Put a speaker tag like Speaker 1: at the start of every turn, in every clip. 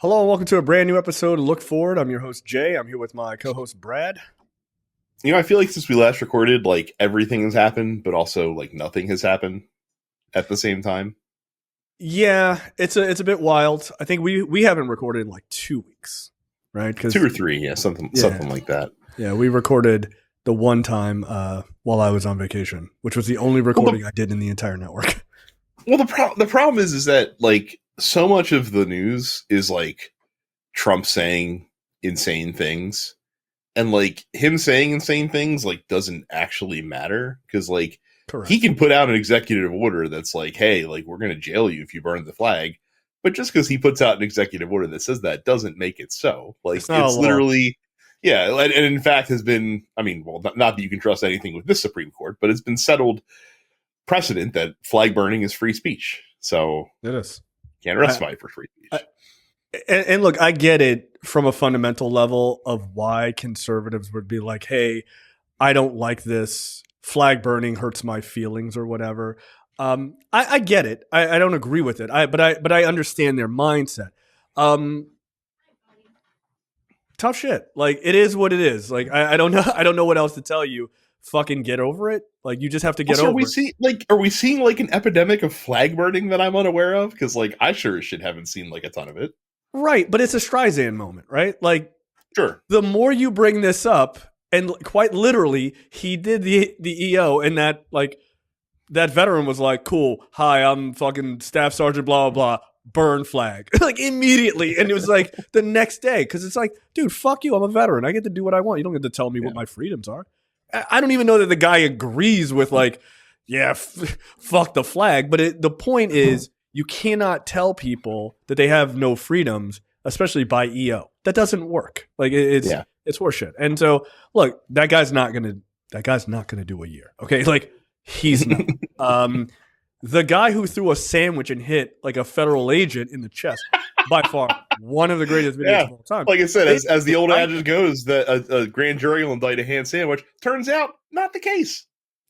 Speaker 1: Hello and welcome to a brand new episode of Look Forward. I'm your host, Jay. I'm here with my co-host, Brad.
Speaker 2: I feel like since we last recorded, like everything has happened, but also like nothing has happened at the same time.
Speaker 1: Yeah, it's a bit wild. I think we haven't recorded in like 2 weeks, right?
Speaker 2: 2 or 3, yeah, something like that.
Speaker 1: Yeah, we recorded the one time while I was on vacation, which was the only recording I did in the entire network.
Speaker 2: Well, the problem is that like so much of the news is like Trump saying insane things. And like him saying insane things like doesn't actually matter because like
Speaker 1: Correct.
Speaker 2: He can put out an executive order that's like, hey, like we're going to jail you if you burn the flag. But just because he puts out an executive order that says that doesn't make it so. Like it's literally, yeah. And in fact has been, I mean, well, not that you can trust anything with this Supreme Court, but it's been settled precedent that flag burning is free speech. So
Speaker 1: it is.
Speaker 2: Can't arrest somebody for free speech.
Speaker 1: And look, I get it from a fundamental level of why conservatives would be like, hey, I don't like this. Flag burning hurts my feelings or whatever. I get it. I don't agree with it. But I understand their mindset. Tough shit. Like it is what it is. Like I don't know. I don't know what else to tell you. Fucking get over it. Like you just have to get over it.
Speaker 2: Are we seeing like an epidemic of flag burning that I'm unaware of? Because like I sure as shit haven't seen like a ton of it.
Speaker 1: Right, but it's a Streisand moment, right? Like,
Speaker 2: sure.
Speaker 1: The more you bring this up, and quite literally, he did the EO, and that veteran was like, "Cool, hi, I'm fucking Staff Sergeant, blah blah blah, burn flag," like immediately, and it was like the next day because it's like, dude, fuck you, I'm a veteran, I get to do what I want. You don't get to tell me what my freedoms are. I don't even know that the guy agrees with like, yeah, fuck the flag, but the point is. You cannot tell people that they have no freedoms, especially by EO. That doesn't work. Like it's horseshit. And so, look, that guy's not gonna do a year. Okay, like he's not. The guy who threw a sandwich and hit like a federal agent in the chest, by far one of the greatest videos of all time.
Speaker 2: Like I said, as the old adage goes, that a grand jury will indict a hand sandwich. Turns out, not the case.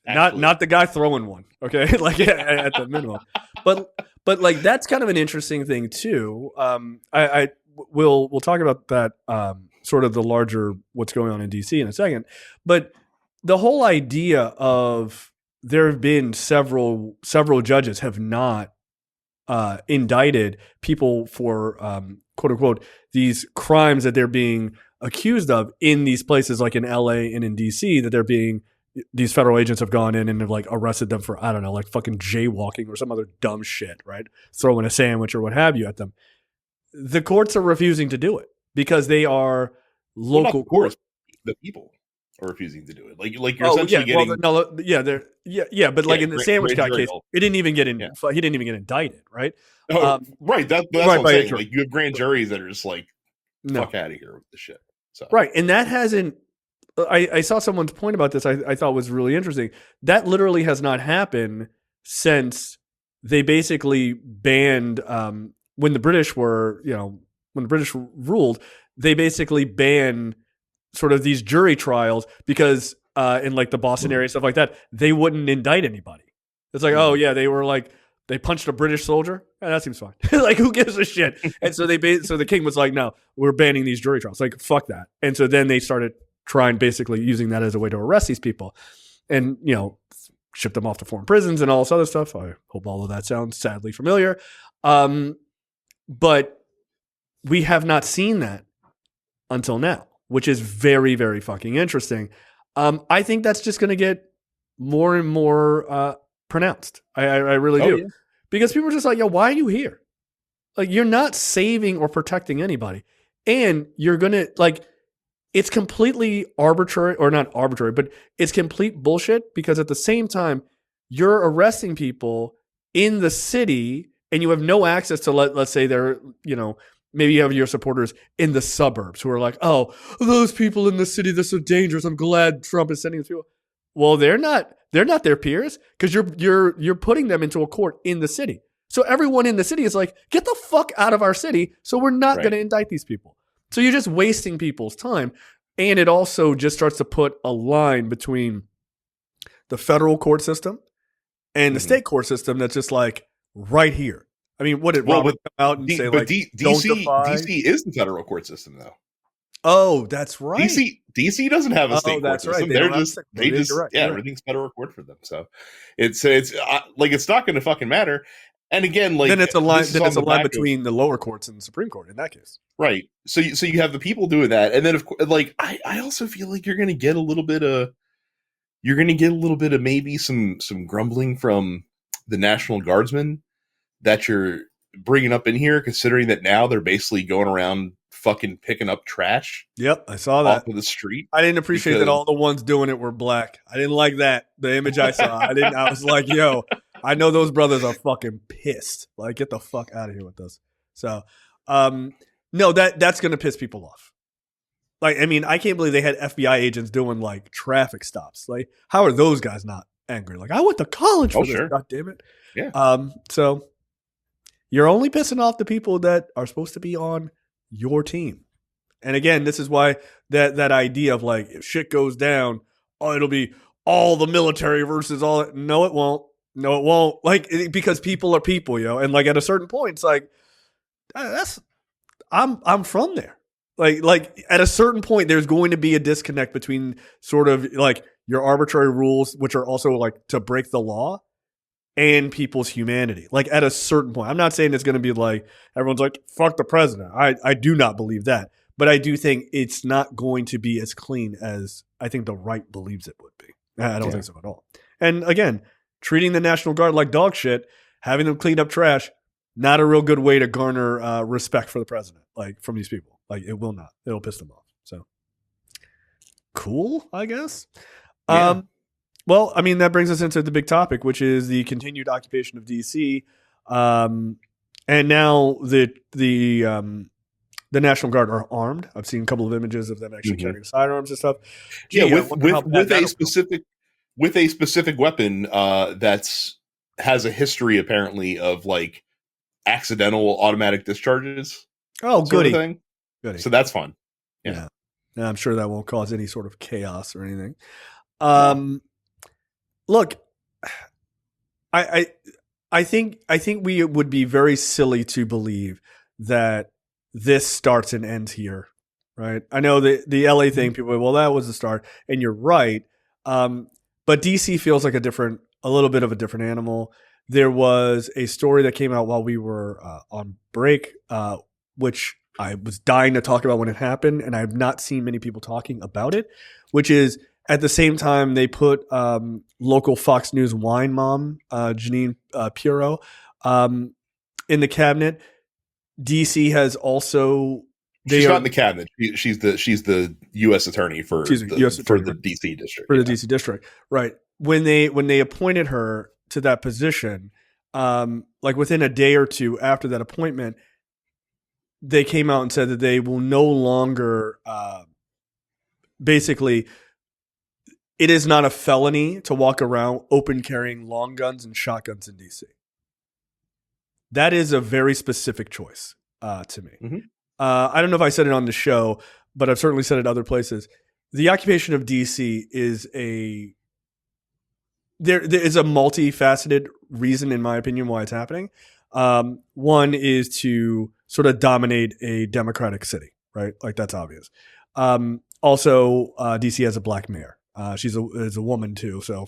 Speaker 1: Not the guy throwing one. Okay, like at the minimum, But like that's kind of an interesting thing too. We'll talk about that sort of the larger what's going on in DC in a second. But the whole idea of there have been several judges have not indicted people for quote unquote these crimes that they're being accused of in these places like in LA and in DC that they're being. These federal agents have gone in and have like arrested them for, I don't know, like fucking jaywalking or some other dumb shit, right? Throwing a sandwich or what have you at them. The courts are refusing to do it because they are local courts.
Speaker 2: The people are refusing to do it. Like you're essentially getting.
Speaker 1: But like in the sandwich guy case, it didn't even get in. Yeah. He didn't even get indicted, right?
Speaker 2: Right. That's what I'm saying. Like you have grand juries that are just like, fuck out of here with the shit. So.
Speaker 1: Right, and that hasn't. I saw someone's point about this I thought was really interesting. That literally has not happened since they basically banned when the British were, when the British ruled, they basically banned sort of these jury trials because in like the Boston area, stuff like that, they wouldn't indict anybody. It's like, oh yeah, they were like, they punched a British soldier. That seems fine. Like, who gives a shit? And so so the king was like, no, we're banning these jury trials. Like, fuck that. And so then they started trying basically using that as a way to arrest these people and, ship them off to foreign prisons and all this other stuff. I hope all of that sounds sadly familiar. But we have not seen that until now, which is very, very fucking interesting. I think that's just going to get more and more pronounced. I really do. Yeah. Because people are just like, yo, why are you here? Like, you're not saving or protecting anybody. And you're going to, like, it's completely arbitrary, or not arbitrary, but it's complete bullshit because at the same time, you're arresting people in the city and you have no access to, let's say they're, maybe you have your supporters in the suburbs who are like, oh, those people in the city, they're so dangerous. I'm glad Trump is sending these people. Well, they're not their peers because you're putting them into a court in the city. So everyone in the city is like, get the fuck out of our city. So we're not going to indict these people. So you're just wasting people's time. And it also just starts to put a line between the federal court system and the state court system that's just like right here. I mean, what did Robert come out and say? Like, don't defy?
Speaker 2: DC is the federal court system, though.
Speaker 1: Oh, that's right.
Speaker 2: DC doesn't have a state court system.
Speaker 1: Right.
Speaker 2: They just everything's federal court for them. So it's like it's not going to fucking matter. And again, like
Speaker 1: then it's a line. Then it's a line between the lower courts and the Supreme Court in that case.
Speaker 2: Right. So you have the people doing that, and then of course, like I also feel like you're going to get a little bit of maybe some grumbling from the National Guardsmen that you're bringing up in here, considering that now they're basically going around fucking picking up trash.
Speaker 1: Yep, I saw that
Speaker 2: off of the street.
Speaker 1: I didn't appreciate that all the ones doing it were black. I didn't like that. The image I saw, I was like, yo, I know those brothers are fucking pissed. Like, get the fuck out of here with this. So, no, that's gonna piss people off. Like, I mean, I can't believe they had FBI agents doing like traffic stops. Like, how are those guys not angry? Like, I went to college for this. Sure. God damn it.
Speaker 2: Yeah.
Speaker 1: So you're only pissing off the people that are supposed to be on your team. And again, this is why that idea of like, if shit goes down, it'll be all the military versus all. No, it won't. No, it won't. Like, because people are people, yo. And like at a certain point, it's like, I'm from there. Like at a certain point, there's going to be a disconnect between sort of like your arbitrary rules, which are also like to break the law, and people's humanity. Like at a certain point, I'm not saying it's going to be like everyone's like, fuck the president. I do not believe that. But I do think it's not going to be as clean as I think the right believes it would be. I don't think so at all. And again, treating the National Guard like dog shit, having them clean up trash, not a real good way to garner respect for the president, like from these people. Like it will not. It'll piss them off. So cool, I guess. Yeah. Well, I mean, that brings us into the big topic, which is the continued occupation of DC. And now the National Guard are armed. I've seen a couple of images of them actually carrying sidearms and stuff.
Speaker 2: Gee, with a specific weapon has a history apparently of like accidental automatic discharges.
Speaker 1: Oh, goody.
Speaker 2: So that's fun.
Speaker 1: Yeah. I'm sure that won't cause any sort of chaos or anything. Look, I think we would be very silly to believe that this starts and ends here, right? I know the LA thing, people are, well, that was the start, and you're right. But DC feels like a little bit of a different animal. There was a story that came out while we were on break, which I was dying to talk about when it happened, and I have not seen many people talking about it, which is at the same time they put local Fox News wine mom, Janine Pirro, in the cabinet. DC has also...
Speaker 2: She's not in the cabinet. She's the U.S. attorney for the DC district.
Speaker 1: For the DC district, right. When they appointed her to that position, like within a day or two after that appointment, they came out and said that they will no longer basically, it is not a felony to walk around open carrying long guns and shotguns in DC. That is a very specific choice to me. Mm-hmm. I don't know if I said it on the show, but I've certainly said it other places. The occupation of DC is there is a multifaceted reason, in my opinion, why it's happening. One is to sort of dominate a democratic city, right? Like that's obvious. Also, DC has a black mayor. She's a woman too. So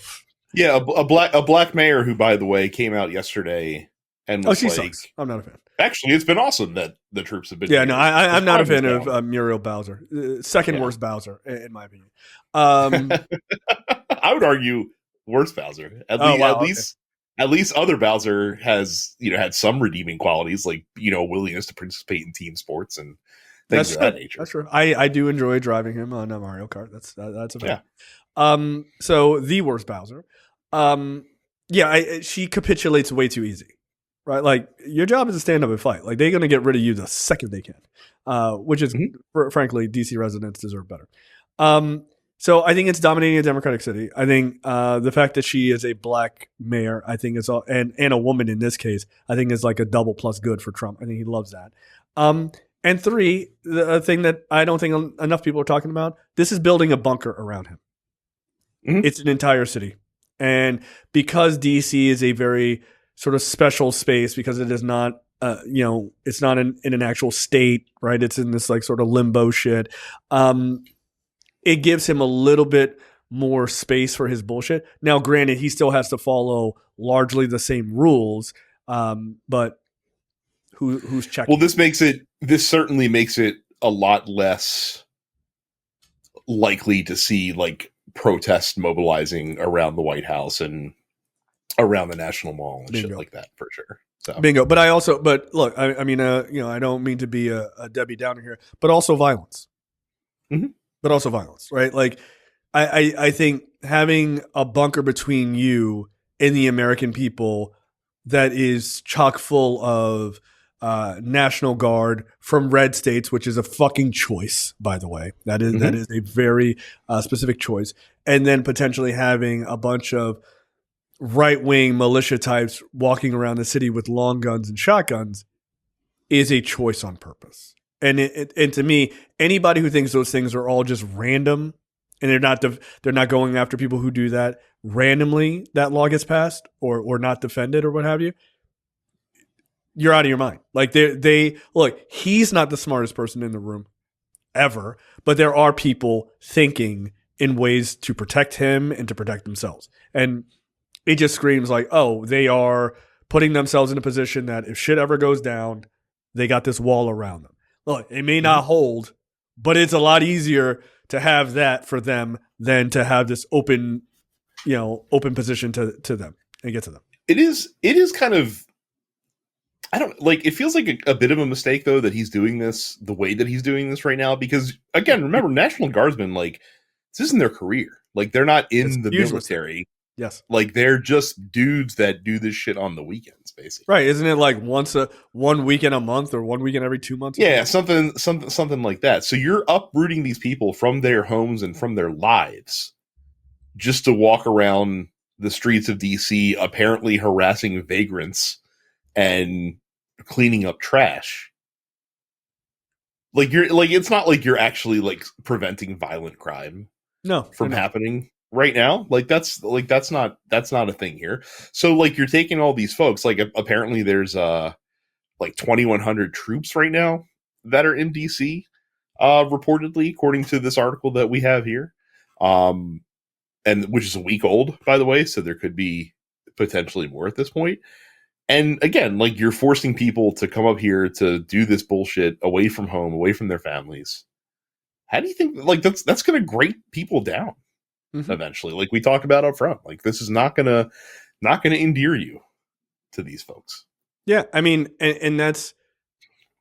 Speaker 2: yeah, a black mayor who, by the way, came out yesterday and was
Speaker 1: sucks. I'm not a fan.
Speaker 2: Actually, it's been awesome that the troops have been.
Speaker 1: Yeah, no, I'm not a fan of Muriel Bowser. Second worst Bowser, in my opinion.
Speaker 2: I would argue worst Bowser. At least other Bowser has had some redeeming qualities, like willingness to participate in team sports and things of that nature.
Speaker 1: That's true. I do enjoy driving him on a Mario Kart. That's a fact. Yeah. So the worst Bowser. She capitulates way too easy. Right, like your job is to stand up and fight. Like they're going to get rid of you the second they can, which is frankly DC residents deserve better. So I think it's dominating a democratic city. I think the fact that she is a black mayor, I think is all, and a woman in this case, I think is like a double plus good for Trump. I think he loves that. And three, the thing that I don't think enough people are talking about, this is building a bunker around him. Mm-hmm. It's an entire city, and because DC is a very sort of special space because it is not it's not in an actual state, right? It's in this like sort of limbo shit. It gives him a little bit more space for his bullshit. Now, granted, he still has to follow largely the same rules, but who's checking?
Speaker 2: Well, this certainly makes it a lot less likely to see like protest mobilizing around the White House and around the National Mall and shit like that, for sure. So.
Speaker 1: Bingo. But look, I mean, I don't mean to be a Debbie Downer here, but also violence.
Speaker 2: Mm-hmm.
Speaker 1: But also violence, right? Like, I think having a bunker between you and the American people that is chock full of National Guard from red states, which is a fucking choice, by the way. That is a very specific choice. And then potentially having a bunch of right-wing militia types walking around the city with long guns and shotguns is a choice on purpose. And and to me, anybody who thinks those things are all just random and they're not going after people who do that randomly, that law gets passed or not defended or what have you, you're out of your mind. Like they look, he's not the smartest person in the room ever, but there are people thinking in ways to protect him and to protect themselves. And it just screams like, oh, they are putting themselves in a position that if shit ever goes down, they got this wall around them. Look, it may not hold, but it's a lot easier to have that for them than to have this open position to them and get to them.
Speaker 2: It is kind of, I don't like, it feels like a bit of a mistake though that he's doing this the way that he's doing this right now, because again, remember, National Guardsmen, like, this isn't their career. Like, they're not in the military.
Speaker 1: Yes.
Speaker 2: Like, they're just dudes that do this shit on the weekends, basically.
Speaker 1: Right. Isn't it like one weekend a month or one weekend every 2 months?
Speaker 2: Yeah, something like that. So you're uprooting these people from their homes and from their lives just to walk around the streets of DC, apparently harassing vagrants and cleaning up trash. Like, it's not like you're actually like preventing violent crime from happening right now. Like, that's not a thing here. So like, you're taking all these folks, like apparently there's like 2,100 troops right now that are in DC, reportedly, according to this article that we have here, and which is a week old, by the way, so there could be potentially more at this point. And again, like, you're forcing people to come up here to do this bullshit away from home, away from their families. How do you think, like, that's going to grate people down eventually? Like we talked about up front, like, this is not going to endear you to these folks.
Speaker 1: Yeah, I mean, and that's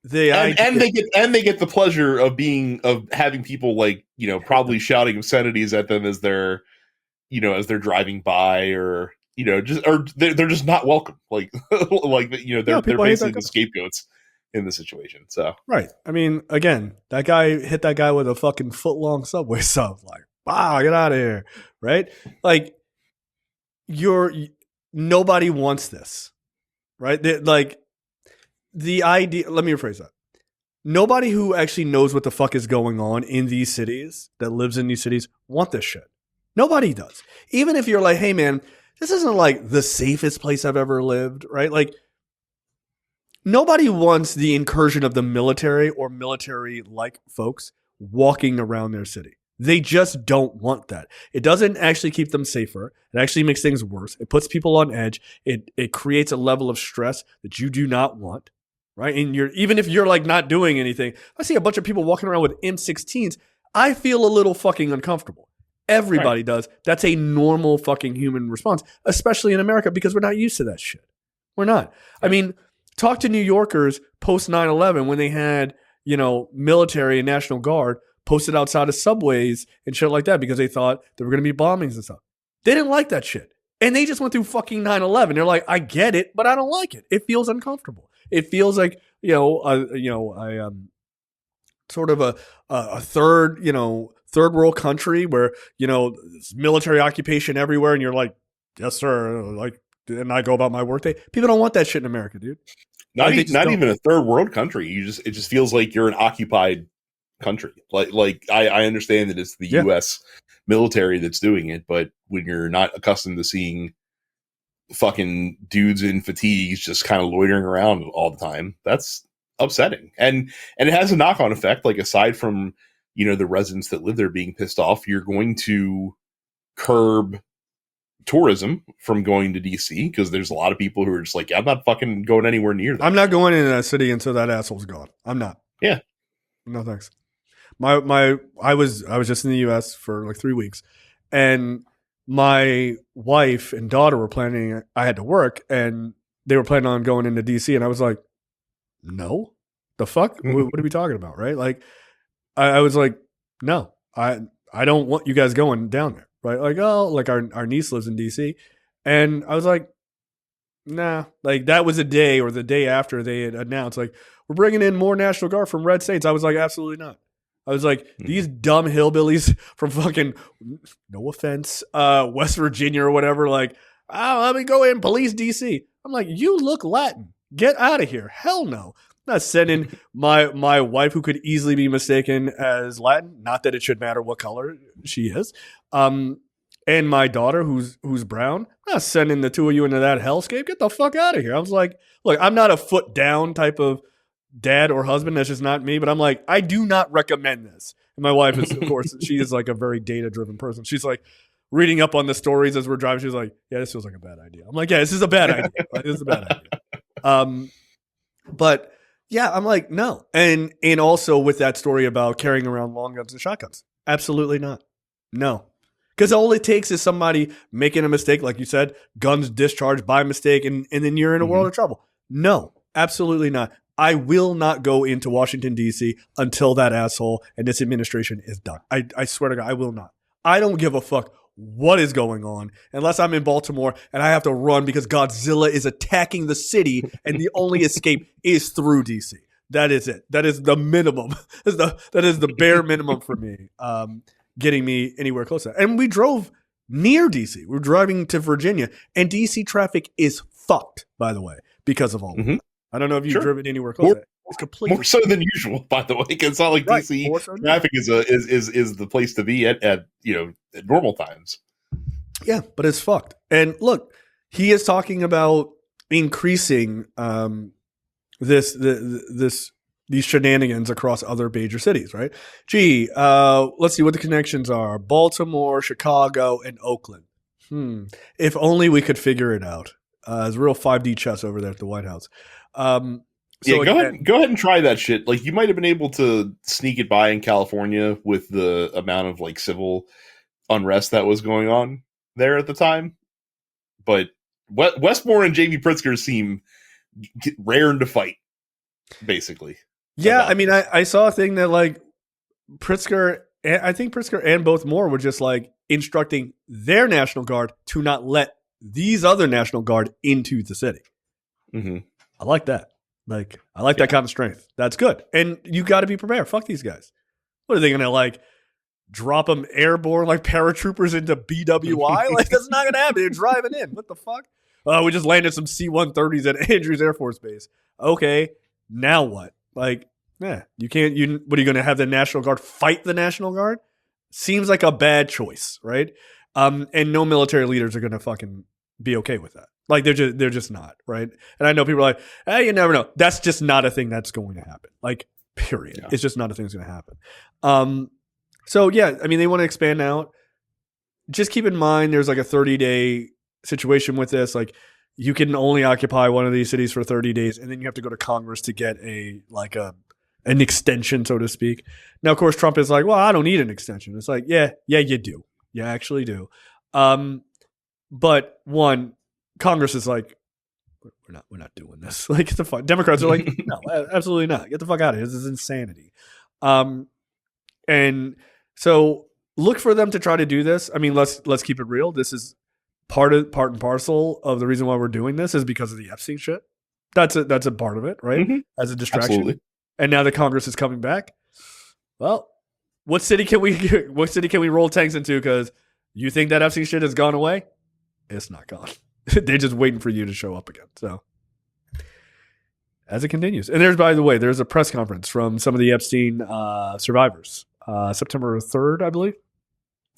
Speaker 1: the
Speaker 2: and they get the pleasure of having people, like, probably shouting obscenities at them as they're driving by, or they're just not welcome. Like they're basically the scapegoats in the situation. So
Speaker 1: right. I mean, again, that guy hit that guy with a fucking foot-long subway sub. Like, wow, get out of here, right? Like, nobody wants this. Right? The idea, let me rephrase that. Nobody who actually knows what the fuck is going on in these cities, that lives in these cities, want this shit. Nobody does. Even if you're like, hey man, this isn't like the safest place I've ever lived, right? Like, nobody wants the incursion of the military or military-like folks walking around their city. They just don't want that. It doesn't actually keep them safer. It actually makes things worse. It puts people on edge. It creates a level of stress that you do not want, right? And even if you're like not doing anything, I see a bunch of people walking around with M16s. I feel a little fucking uncomfortable. Everybody does. That's a normal fucking human response, especially in America, because we're not used to that shit. We're not. Right. I mean, talk to New Yorkers post 9/11 when they had, military and National Guard posted outside of subways and shit like that because they thought there were going to be bombings and stuff. They didn't like that shit. And they just went through fucking 9/11. They're like, I get it, but I don't like it. It feels uncomfortable. It feels like, sort of a third world country where, there's military occupation everywhere. And you're like, yes, sir. Like, and I go about my workday. People don't want that shit in America, dude.
Speaker 2: Not even a third world country. It just feels like you're an occupied country. Like I understand that it's the U.S. military that's doing it, but when you're not accustomed to seeing fucking dudes in fatigues just kind of loitering around all the time. That's upsetting. And it has a knock-on effect. Like, aside from, the residents that live there being pissed off, you're going to curb tourism from going to DC, because there's a lot of people who are just like, I'm not fucking going anywhere near that.
Speaker 1: I'm not going into that city until that asshole's gone. I'm not.
Speaker 2: Yeah.
Speaker 1: No thanks. I was just in the US for like 3 weeks, and my wife and daughter were planning, I had to work, and they were planning on going into DC, and I was like, no, the fuck? What are we talking about? Right? Like, I was like, no, I don't want you guys going down there. Right? Like, oh, like our niece lives in DC. And I was like, nah. Like, that was a day or the day after they had announced, like, we're bringing in more National Guard from red states. I was like, absolutely not. I was like, these dumb hillbillies from fucking, no offense, West Virginia or whatever, like, oh, let me go in and police DC. I'm like, you look Latin. Get out of here. Hell no. I'm not sending my wife, who could easily be mistaken as Latin. Not that it should matter what color she is. And my daughter, who's brown. I'm not sending the two of you into that hellscape. Get the fuck out of here. I was like, look, I'm not a foot down type of dad or husband. That's just not me. But I'm like, I do not recommend this. And my wife is, of course, she is like a very data driven person. She's like reading up on the stories as we're driving. She's like, yeah, this feels like a bad idea. I'm like, yeah, this is a bad idea. This is a bad idea. But yeah, I'm like, no. And also with that story about carrying around long guns and shotguns, absolutely not. No. Because all it takes is somebody making a mistake, like you said, guns discharged by mistake, and then you're in a world of trouble. No, absolutely not. I will not go into Washington, D.C. until that asshole and this administration is done. I swear to God, I will not. I don't give a fuck what is going on unless I'm in Baltimore and I have to run because Godzilla is attacking the city and the only escape is through DC. That is it. That is the minimum. That is the bare minimum for me, getting me anywhere closer. And we drove near DC. We were driving to Virginia, and DC traffic is fucked, by the way, because of all of that. I don't know if you've driven anywhere closer. It's completely
Speaker 2: more so than usual, by the way, because it's not like DC traffic is the place to be at normal times.
Speaker 1: Yeah, but it's fucked. And look, he is talking about increasing these shenanigans across other major cities, right? Gee, let's see what the connections are: Baltimore, Chicago, and Oakland. If only we could figure it out. It's real 5D chess over there at the White House.
Speaker 2: Go ahead and try that shit. Like, you might have been able to sneak it by in California with the amount of like civil unrest that was going on there at the time. But Westmore and JB Pritzker seem raring to fight, basically.
Speaker 1: Yeah, I mean, I saw a thing that like Pritzker, I think Pritzker and both Moore were just like instructing their National Guard to not let these other National Guard into the city. Mm-hmm. I like that. Like, I like that kind of strength. That's good. And you got to be prepared. Fuck these guys. What are they going to like drop them airborne like paratroopers into BWI? Like, that's not going to happen. They're driving in. What the fuck? We just landed some C-130s at Andrews Air Force Base. Okay, now what? Like, you can't. What are you going to have the National Guard fight the National Guard? Seems like a bad choice, right? And no military leaders are going to fucking be okay with that. Like, they're just not, right? And I know people are like, hey, you never know. That's just not a thing that's going to happen. Like, period. Yeah. It's just not a thing that's going to happen. So yeah, I mean, they want to expand out. Just keep in mind, there's like a 30-day situation with this. Like, you can only occupy one of these cities for 30 days, and then you have to go to Congress to get an extension, so to speak. Now, of course, Trump is like, well, I don't need an extension. It's like, yeah, you do. You actually do. But one, Congress is like, we're not doing this. Like, get the fuck. Democrats are like, no, absolutely not. Get the fuck out of here. This is insanity. And so look for them to try to do this. I mean, let's keep it real. This is part and parcel of the reason why we're doing this is because of the Epstein shit. That's a part of it, right? Mm-hmm. As a distraction. Absolutely. And now the Congress is coming back. Well, what city can we roll tanks into? Because you think that Epstein shit has gone away? It's not gone. They're just waiting for you to show up again. So as it continues. And there's a press conference from some of the Epstein survivors. September 3rd, I believe.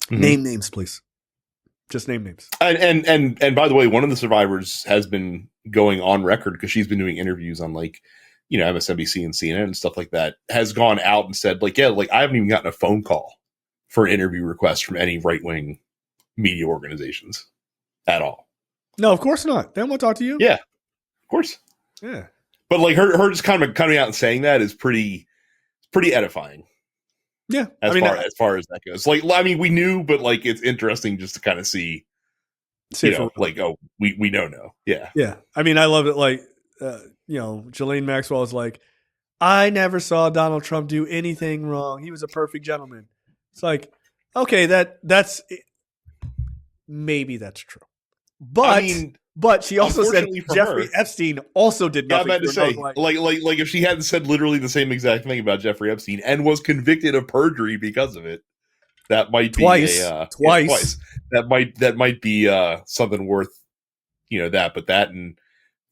Speaker 1: Mm-hmm. Name names, please. Just name names.
Speaker 2: And by the way, one of the survivors has been going on record because she's been doing interviews on like, MSNBC and CNN and stuff like that, has gone out and said like, yeah, like I haven't even gotten a phone call for an interview request from any right-wing media organizations at all.
Speaker 1: No, of course not. They won't talk to you.
Speaker 2: Yeah, of course.
Speaker 1: Yeah.
Speaker 2: But like her just kind of coming out and saying that is pretty edifying.
Speaker 1: Yeah.
Speaker 2: As far as that goes. Like, I mean, we knew, but like it's interesting just to kind of see like, oh, we know now. Yeah.
Speaker 1: Yeah. I mean, I love it. Like, Ghislaine Maxwell is like, I never saw Donald Trump do anything wrong. He was a perfect gentleman. It's like, okay, that's maybe that's true. But she also said Jeffrey Epstein also did nothing.
Speaker 2: I'm about to say, like if she hadn't said literally the same exact thing about Jeffrey Epstein and was convicted of perjury because of it, that might be twice. That might be something worth, that. But that and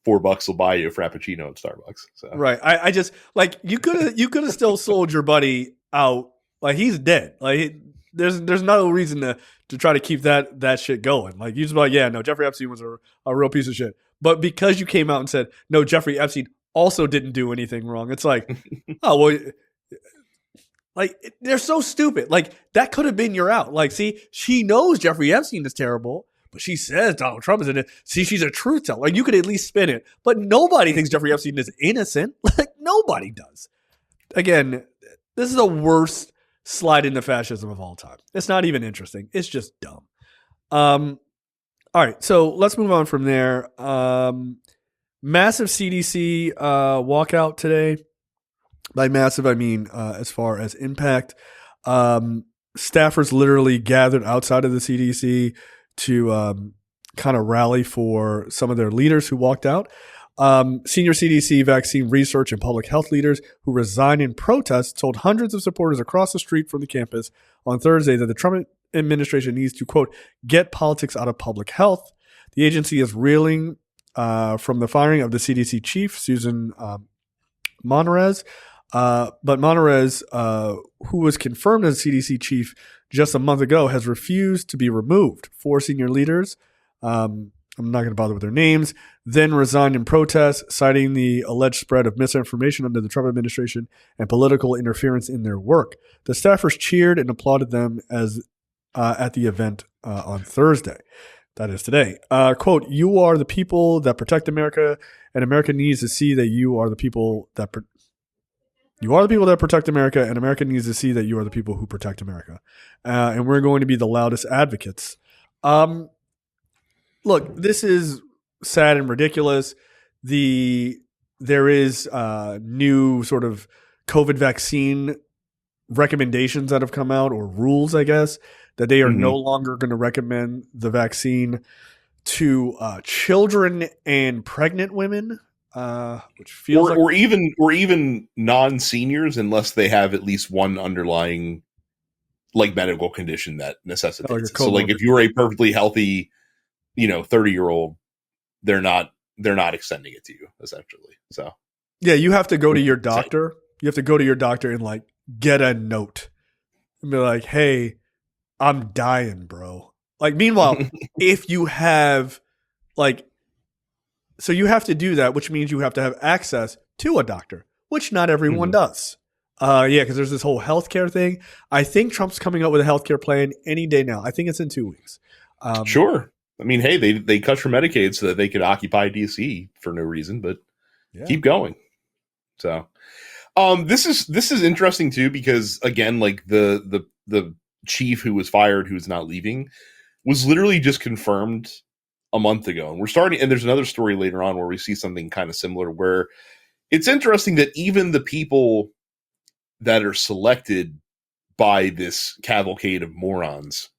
Speaker 2: $4 will buy you a frappuccino at Starbucks. So.
Speaker 1: Right. I just like you could have still sold your buddy out. Like he's dead. Like there's no reason to try to keep that shit going. Like you just like, yeah, no, Jeffrey Epstein was a real piece of shit. But because you came out and said, no, Jeffrey Epstein also didn't do anything wrong. It's like, oh, well, like they're so stupid. Like that could have been your out. Like, see, she knows Jeffrey Epstein is terrible, but she says Donald Trump is in it. See, she's a truth teller. Like you could at least spin it, but nobody thinks Jeffrey Epstein is innocent. Like nobody does. Again, this is the worst slide into fascism of all time. It's not even interesting. It's just dumb. All right, so let's move on from there. Massive CDC walkout today. By massive, I mean as far as impact. Staffers literally gathered outside of the CDC to kind of rally for some of their leaders who walked out. Senior CDC vaccine research and public health leaders who resigned in protest told hundreds of supporters across the street from the campus on Thursday that the Trump administration needs to, quote, get politics out of public health. The agency is reeling from the firing of the CDC chief, Susan Monterez. But Monterez, who was confirmed as CDC chief just a month ago, has refused to be removed. 4 senior leaders, I'm not going to bother with their names, then resigned in protest, citing the alleged spread of misinformation under the Trump administration and political interference in their work. The staffers cheered and applauded them as at the event on Thursday. That is today. Quote, you are the people that protect America, and America needs to see that you are the people that protect America, and America needs to see that you are the people who protect America. And we're going to be the loudest advocates. Look, this is sad and ridiculous. There is new sort of COVID vaccine recommendations that have come out, or rules, I guess, that they are no longer going to recommend the vaccine to children and pregnant women, which feels
Speaker 2: or even non-seniors, unless they have at least one underlying like medical condition that necessitates it. So like if you're a perfectly healthy 30-year-old, they're not extending it to you, essentially. So
Speaker 1: yeah, you have to go to your doctor. You have to go to your doctor and like get a note and be like, hey, I'm dying, bro. Like, meanwhile, if you have so you have to do that, which means you have to have access to a doctor, which not everyone does. Because there's this whole healthcare thing. I think Trump's coming up with a healthcare plan any day now. I think it's in 2 weeks.
Speaker 2: Sure. I mean, hey, they cut for Medicaid so that they could occupy DC for no reason, but keep going. So, this is interesting too, because again, like the chief who was fired, who's not leaving, was literally just confirmed a month ago. And there's another story later on where we see something kind of similar, where it's interesting that even the people that are selected by this cavalcade of morons,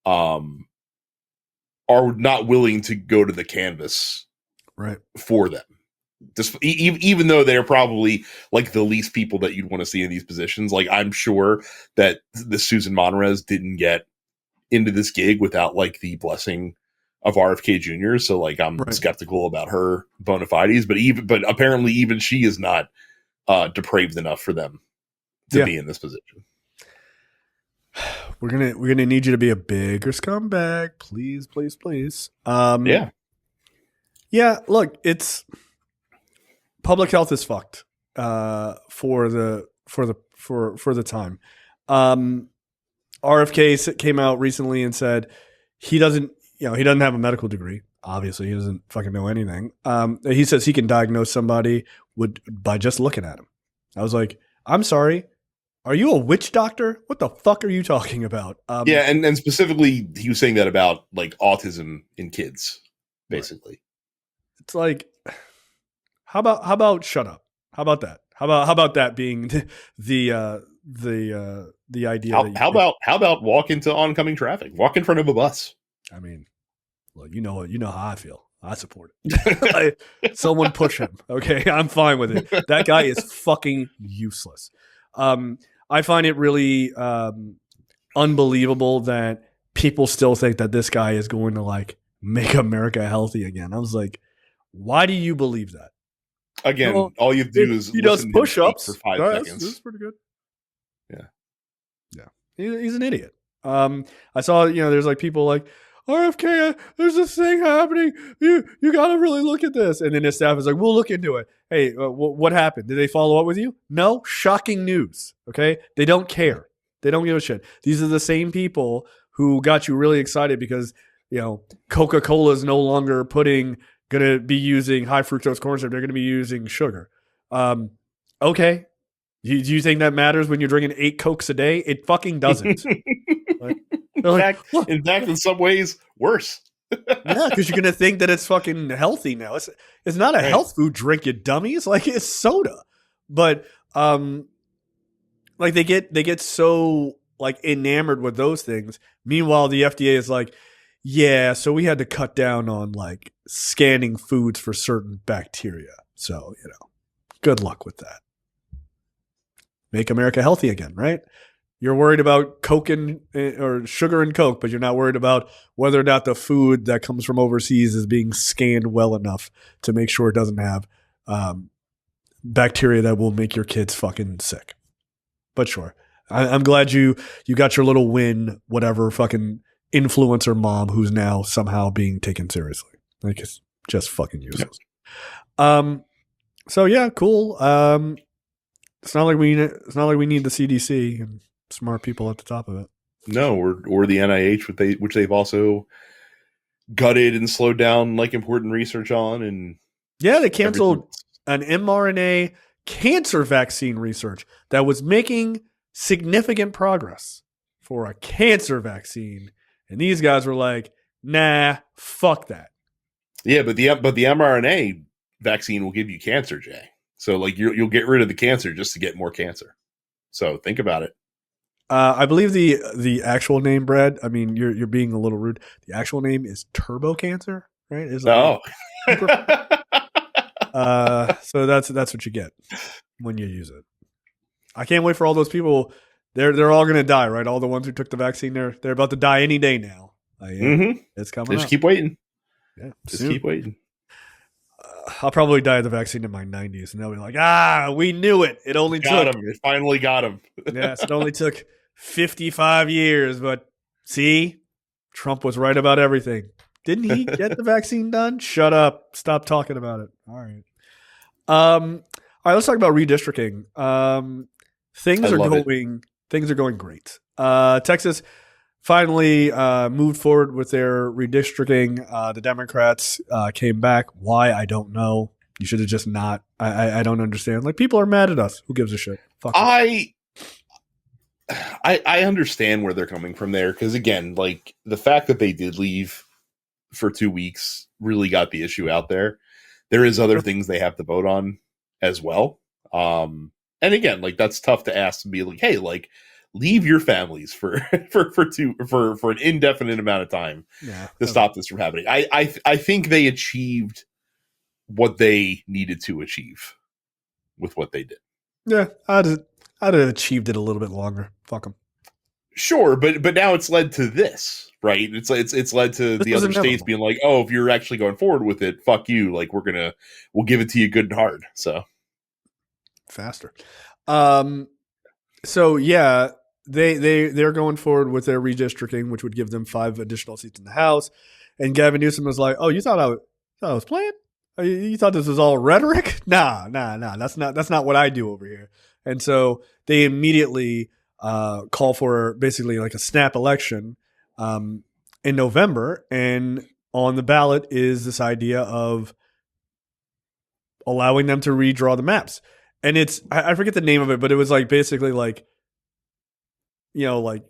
Speaker 2: are not willing to go to the canvas for them. Even though they're probably like the least people that you'd want to see in these positions. Like, I'm sure that the Susan Monterez didn't get into this gig without like the blessing of RFK Jr. So like, I'm skeptical about her bona fides, but apparently even she is not depraved enough for them to be in this position.
Speaker 1: we're gonna need you to be a bigger scumbag, please, please, please.
Speaker 2: Yeah.
Speaker 1: Yeah. Look, it's public health is fucked for the time. RFK came out recently and said he doesn't have a medical degree. Obviously, he doesn't fucking know anything. He says he can diagnose somebody by just looking at him. I was like, I'm sorry. Are you a witch doctor? What the fuck are you talking about?
Speaker 2: Yeah, and specifically, he was saying that about like autism in kids, basically.
Speaker 1: Right. It's like, how about shut up? How about that? How about that being the idea?
Speaker 2: How about walk into oncoming traffic? Walk in front of a bus.
Speaker 1: I mean, well, you know how I feel. I support it. Someone push him. Okay, I'm fine with it. That guy is fucking useless. I find it really unbelievable that people still think that this guy is going to like make America healthy again. I was like, why do you believe that?
Speaker 2: Again, all you have to do is
Speaker 1: he does push-ups
Speaker 2: for 5 seconds.
Speaker 1: That's pretty good.
Speaker 2: Yeah.
Speaker 1: He's an idiot. I saw there's like people like, RFK, there's this thing happening. You got to really look at this. And then his staff is like, we'll look into it. Hey, what happened? Did they follow up with you? No. Shocking news. Okay. They don't care. They don't give a shit. These are the same people who got you really excited because, Coca-Cola is no longer going to be using high fructose corn syrup. They're going to be using sugar. Okay. Do you think that matters when you're drinking 8 Cokes a day? It fucking doesn't.
Speaker 2: In fact, in some ways, worse.
Speaker 1: Yeah, because you're gonna think that it's fucking healthy now. It's not a health food drink, you dummies. Like it's soda, but like they get so like enamored with those things. Meanwhile, the FDA is like, yeah, so we had to cut down on like scanning foods for certain bacteria. So good luck with that. Make America healthy again, right? You're worried about Coke or sugar and Coke, but you're not worried about whether or not the food that comes from overseas is being scanned well enough to make sure it doesn't have bacteria that will make your kids fucking sick. But sure, I'm glad you got your little win, whatever fucking influencer mom who's now somehow being taken seriously. Like it's just fucking useless. Yep. So yeah, cool. It's not like we need the CDC and smart people at the top of it.
Speaker 2: No, or the NIH, which they've also gutted and slowed down like important research on. And
Speaker 1: yeah, they canceled an mRNA cancer vaccine research that was making significant progress for a cancer vaccine, and these guys were like, "Nah, fuck that."
Speaker 2: Yeah, but the mRNA vaccine will give you cancer, Jay. So like you'll get rid of the cancer just to get more cancer. So think about it.
Speaker 1: I believe the actual name, Brad. I mean, you're being a little rude. The actual name is turbo cancer, right? So that's what you get when you use it. I can't wait for all those people. They're all gonna die, right? All the ones who took the vaccine, they're about to die any day now. It's coming.
Speaker 2: Just keep waiting.
Speaker 1: Yeah,
Speaker 2: just keep waiting.
Speaker 1: I'll probably die of the vaccine in my 90s, and they'll be like, we knew it. It only took him.
Speaker 2: It finally got him.
Speaker 1: Yes, it only took 55 years, but see, Trump was right about everything. Didn't he get the vaccine done? Shut up. Stop talking about it. All right. All right, let's talk about redistricting. Things are going great. Texas finally moved forward with their redistricting. The Democrats came back. Why? I don't know. You should have just not. I don't understand. Like, people are mad at us. Who gives a shit? Fuck
Speaker 2: I understand where they're coming from there, because again, like the fact that they did leave for 2 weeks really got the issue out there. There is other things they have to vote on as well. And again, like that's tough to ask to be like, hey, like leave your families for an indefinite amount of time to stop this from happening. I think they achieved what they needed to achieve with what they did.
Speaker 1: Yeah, I'd have achieved it a little bit longer. Fuck them.
Speaker 2: Sure, but now it's led to this, right? It's led to the other states being like, oh, if you're actually going forward with it, fuck you. Like we'll give it to you good and hard. So
Speaker 1: faster. So yeah, they're going forward with their redistricting, which would give them 5 additional seats in the House. And Gavin Newsom was like, "Oh, you thought I was playing? Oh, you thought this was all rhetoric? Nah. That's not what I do over here." And so they immediately call for basically like a snap election in November, and on the ballot is this idea of allowing them to redraw the maps. And I forget the name of it, but it was like basically like, like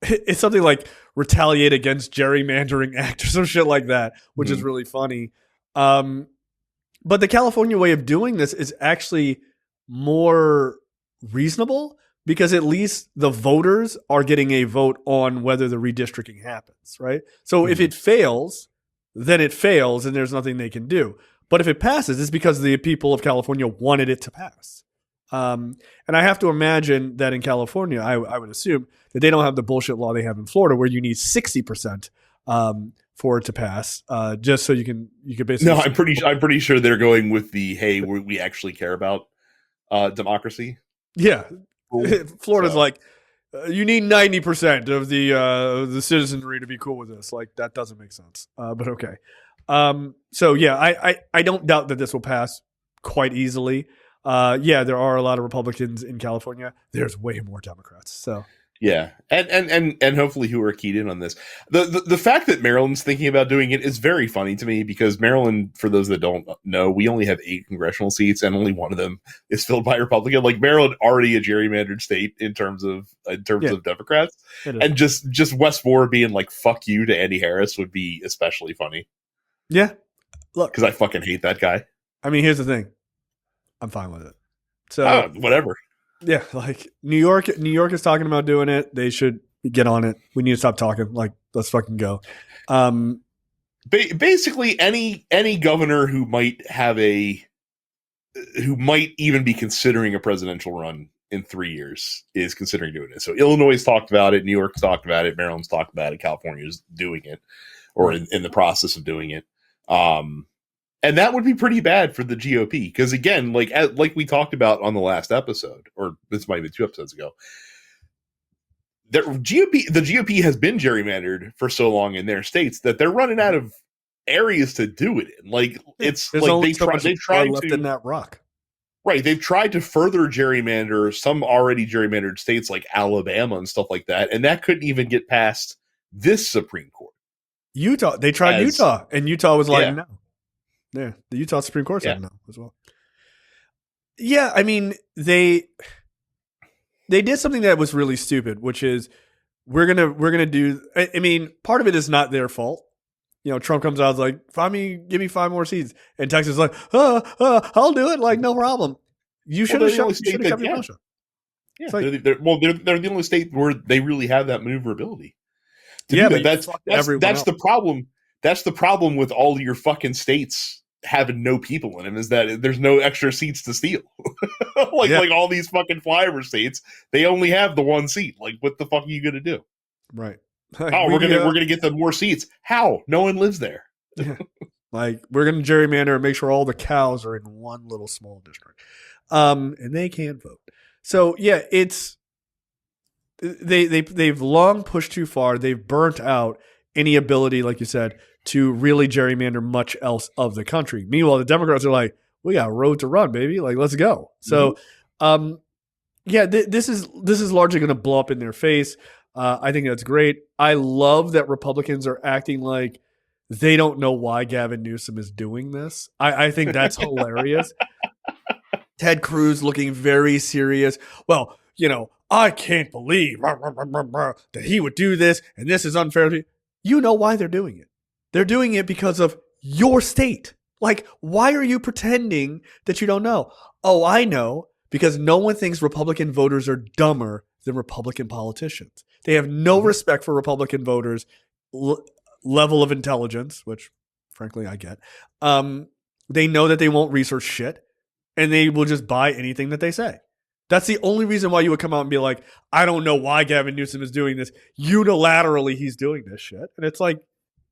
Speaker 1: it's something like Retaliate Against Gerrymandering Act or some shit like that, which is really funny. But the California way of doing this is actually more reasonable because at least the voters are getting a vote on whether the redistricting happens, right? So if it fails, then it fails and there's nothing they can do. But if it passes, it's because the people of California wanted it to pass. And I have to imagine that in California, I would assume that they don't have the bullshit law they have in Florida where you need 60% for it to pass, just so you could basically.
Speaker 2: No, I'm pretty sure they're going with the hey, we actually care about democracy.
Speaker 1: Yeah, Florida's like you need 90% of the citizenry to be cool with this. Like that doesn't make sense, but okay. So yeah, I don't doubt that this will pass quite easily. There are a lot of Republicans in California. There's way more Democrats. So
Speaker 2: yeah, and hopefully who are keyed in on this. The fact that Maryland's thinking about doing it is very funny to me because Maryland, for those that don't know, we only have 8 congressional seats and only one of them is filled by Republican. Like Maryland, already a gerrymandered state in terms of Democrats, and just West Moore being like "fuck you" to Andy Harris would be especially funny.
Speaker 1: Yeah, look,
Speaker 2: because I fucking hate that guy.
Speaker 1: I mean, here's the thing. I'm fine with it. So
Speaker 2: whatever. Yeah,
Speaker 1: like New York is talking about doing it. They should get on it. We need to stop talking. Like, let's fucking go.
Speaker 2: Basically, any governor who might even be considering a presidential run in 3 years is considering doing it. So Illinois has talked about it. New York's talked about it. Maryland's talked about it. California's doing it, or in the process of doing it. And that would be pretty bad for the GOP because, again, like we talked about on the last episode, or this might have been 2 episodes ago, the GOP has been gerrymandered for so long in their states that they're running out of areas to do it in. Like it's like they've tried
Speaker 1: left in that rock.
Speaker 2: Right, they've tried to further gerrymander some already gerrymandered states like Alabama and stuff like that, and that couldn't even get past this Supreme Court.
Speaker 1: Utah, they tried Utah, and Utah was like, no. Yeah, the Utah Supreme Court said no as well. Yeah, I mean, they did something that was really stupid, which is we're gonna do. I mean, part of it is not their fault. Trump comes out and is like, give me 5 more seats, and Texas is like, I'll do it, like no problem. You should have kept your mouth shut.
Speaker 2: Yeah, like, they're the only state where they really have that maneuverability. That's the problem. That's the problem with all your fucking states having no people in them is that there's no extra seats to steal. like all these fucking flyover states, they only have the 1 seat. Like, what the fuck are you gonna do?
Speaker 1: Right.
Speaker 2: Like, we're gonna get them more seats. How? No one lives there.
Speaker 1: Like we're gonna gerrymander and make sure all the cows are in one little small district, and they can't vote. So yeah, it's they've long pushed too far. They've burnt out any ability, like you said, to really gerrymander much else of the country. Meanwhile, the Democrats are like, we got a road to run, baby. Like, let's go. So, this is largely going to blow up in their face. I think that's great. I love that Republicans are acting like they don't know why Gavin Newsom is doing this. I think that's hilarious. Ted Cruz looking very serious. Well, I can't believe that he would do this, and this is unfair. You know why they're doing it. They're doing it because of your state. Like, why are you pretending that you don't know? Oh, I know, because no one thinks Republican voters are dumber than Republican politicians. They have no respect for Republican voters' level of intelligence, which, frankly, I get. They know that they won't research shit, and they will just buy anything that they say. That's the only reason why you would come out and be like, I don't know why Gavin Newsom is doing this. Unilaterally, he's doing this shit. And it's like,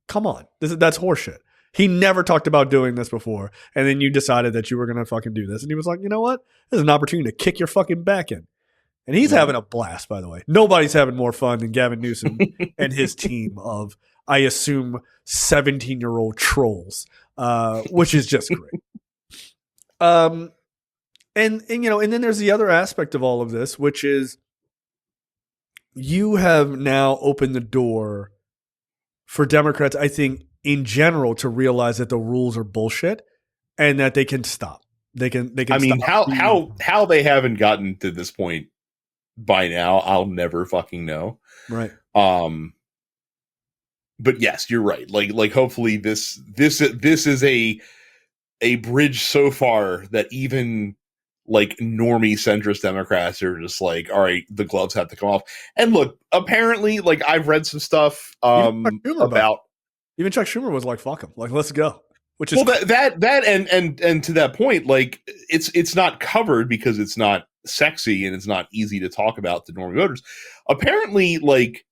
Speaker 1: come on. That's horseshit. He never talked about doing this before. And then you decided that you were going to fucking do this. And he was like, you know what? This is an opportunity to kick your fucking back in. And he's having a blast, by the way. Nobody's having more fun than Gavin Newsom and his team of, I assume, 17-year-old trolls, which is just great. And then there's the other aspect of all of this, which is you have now opened the door for Democrats, I think, in general, to realize that the rules are bullshit and that they can stop. They can. I mean,
Speaker 2: how they haven't gotten to this point by now, I'll never fucking know.
Speaker 1: Right.
Speaker 2: But yes, you're right. Like hopefully this is a bridge so far that even like normie centrist Democrats are just like, all right, the gloves have to come off. And look, apparently, like I've read some stuff about
Speaker 1: even Chuck Schumer was like, fuck him, like let's go. Which is
Speaker 2: well, that and to that point, like it's not covered because it's not sexy and it's not easy to talk about to normie voters. Apparently, like,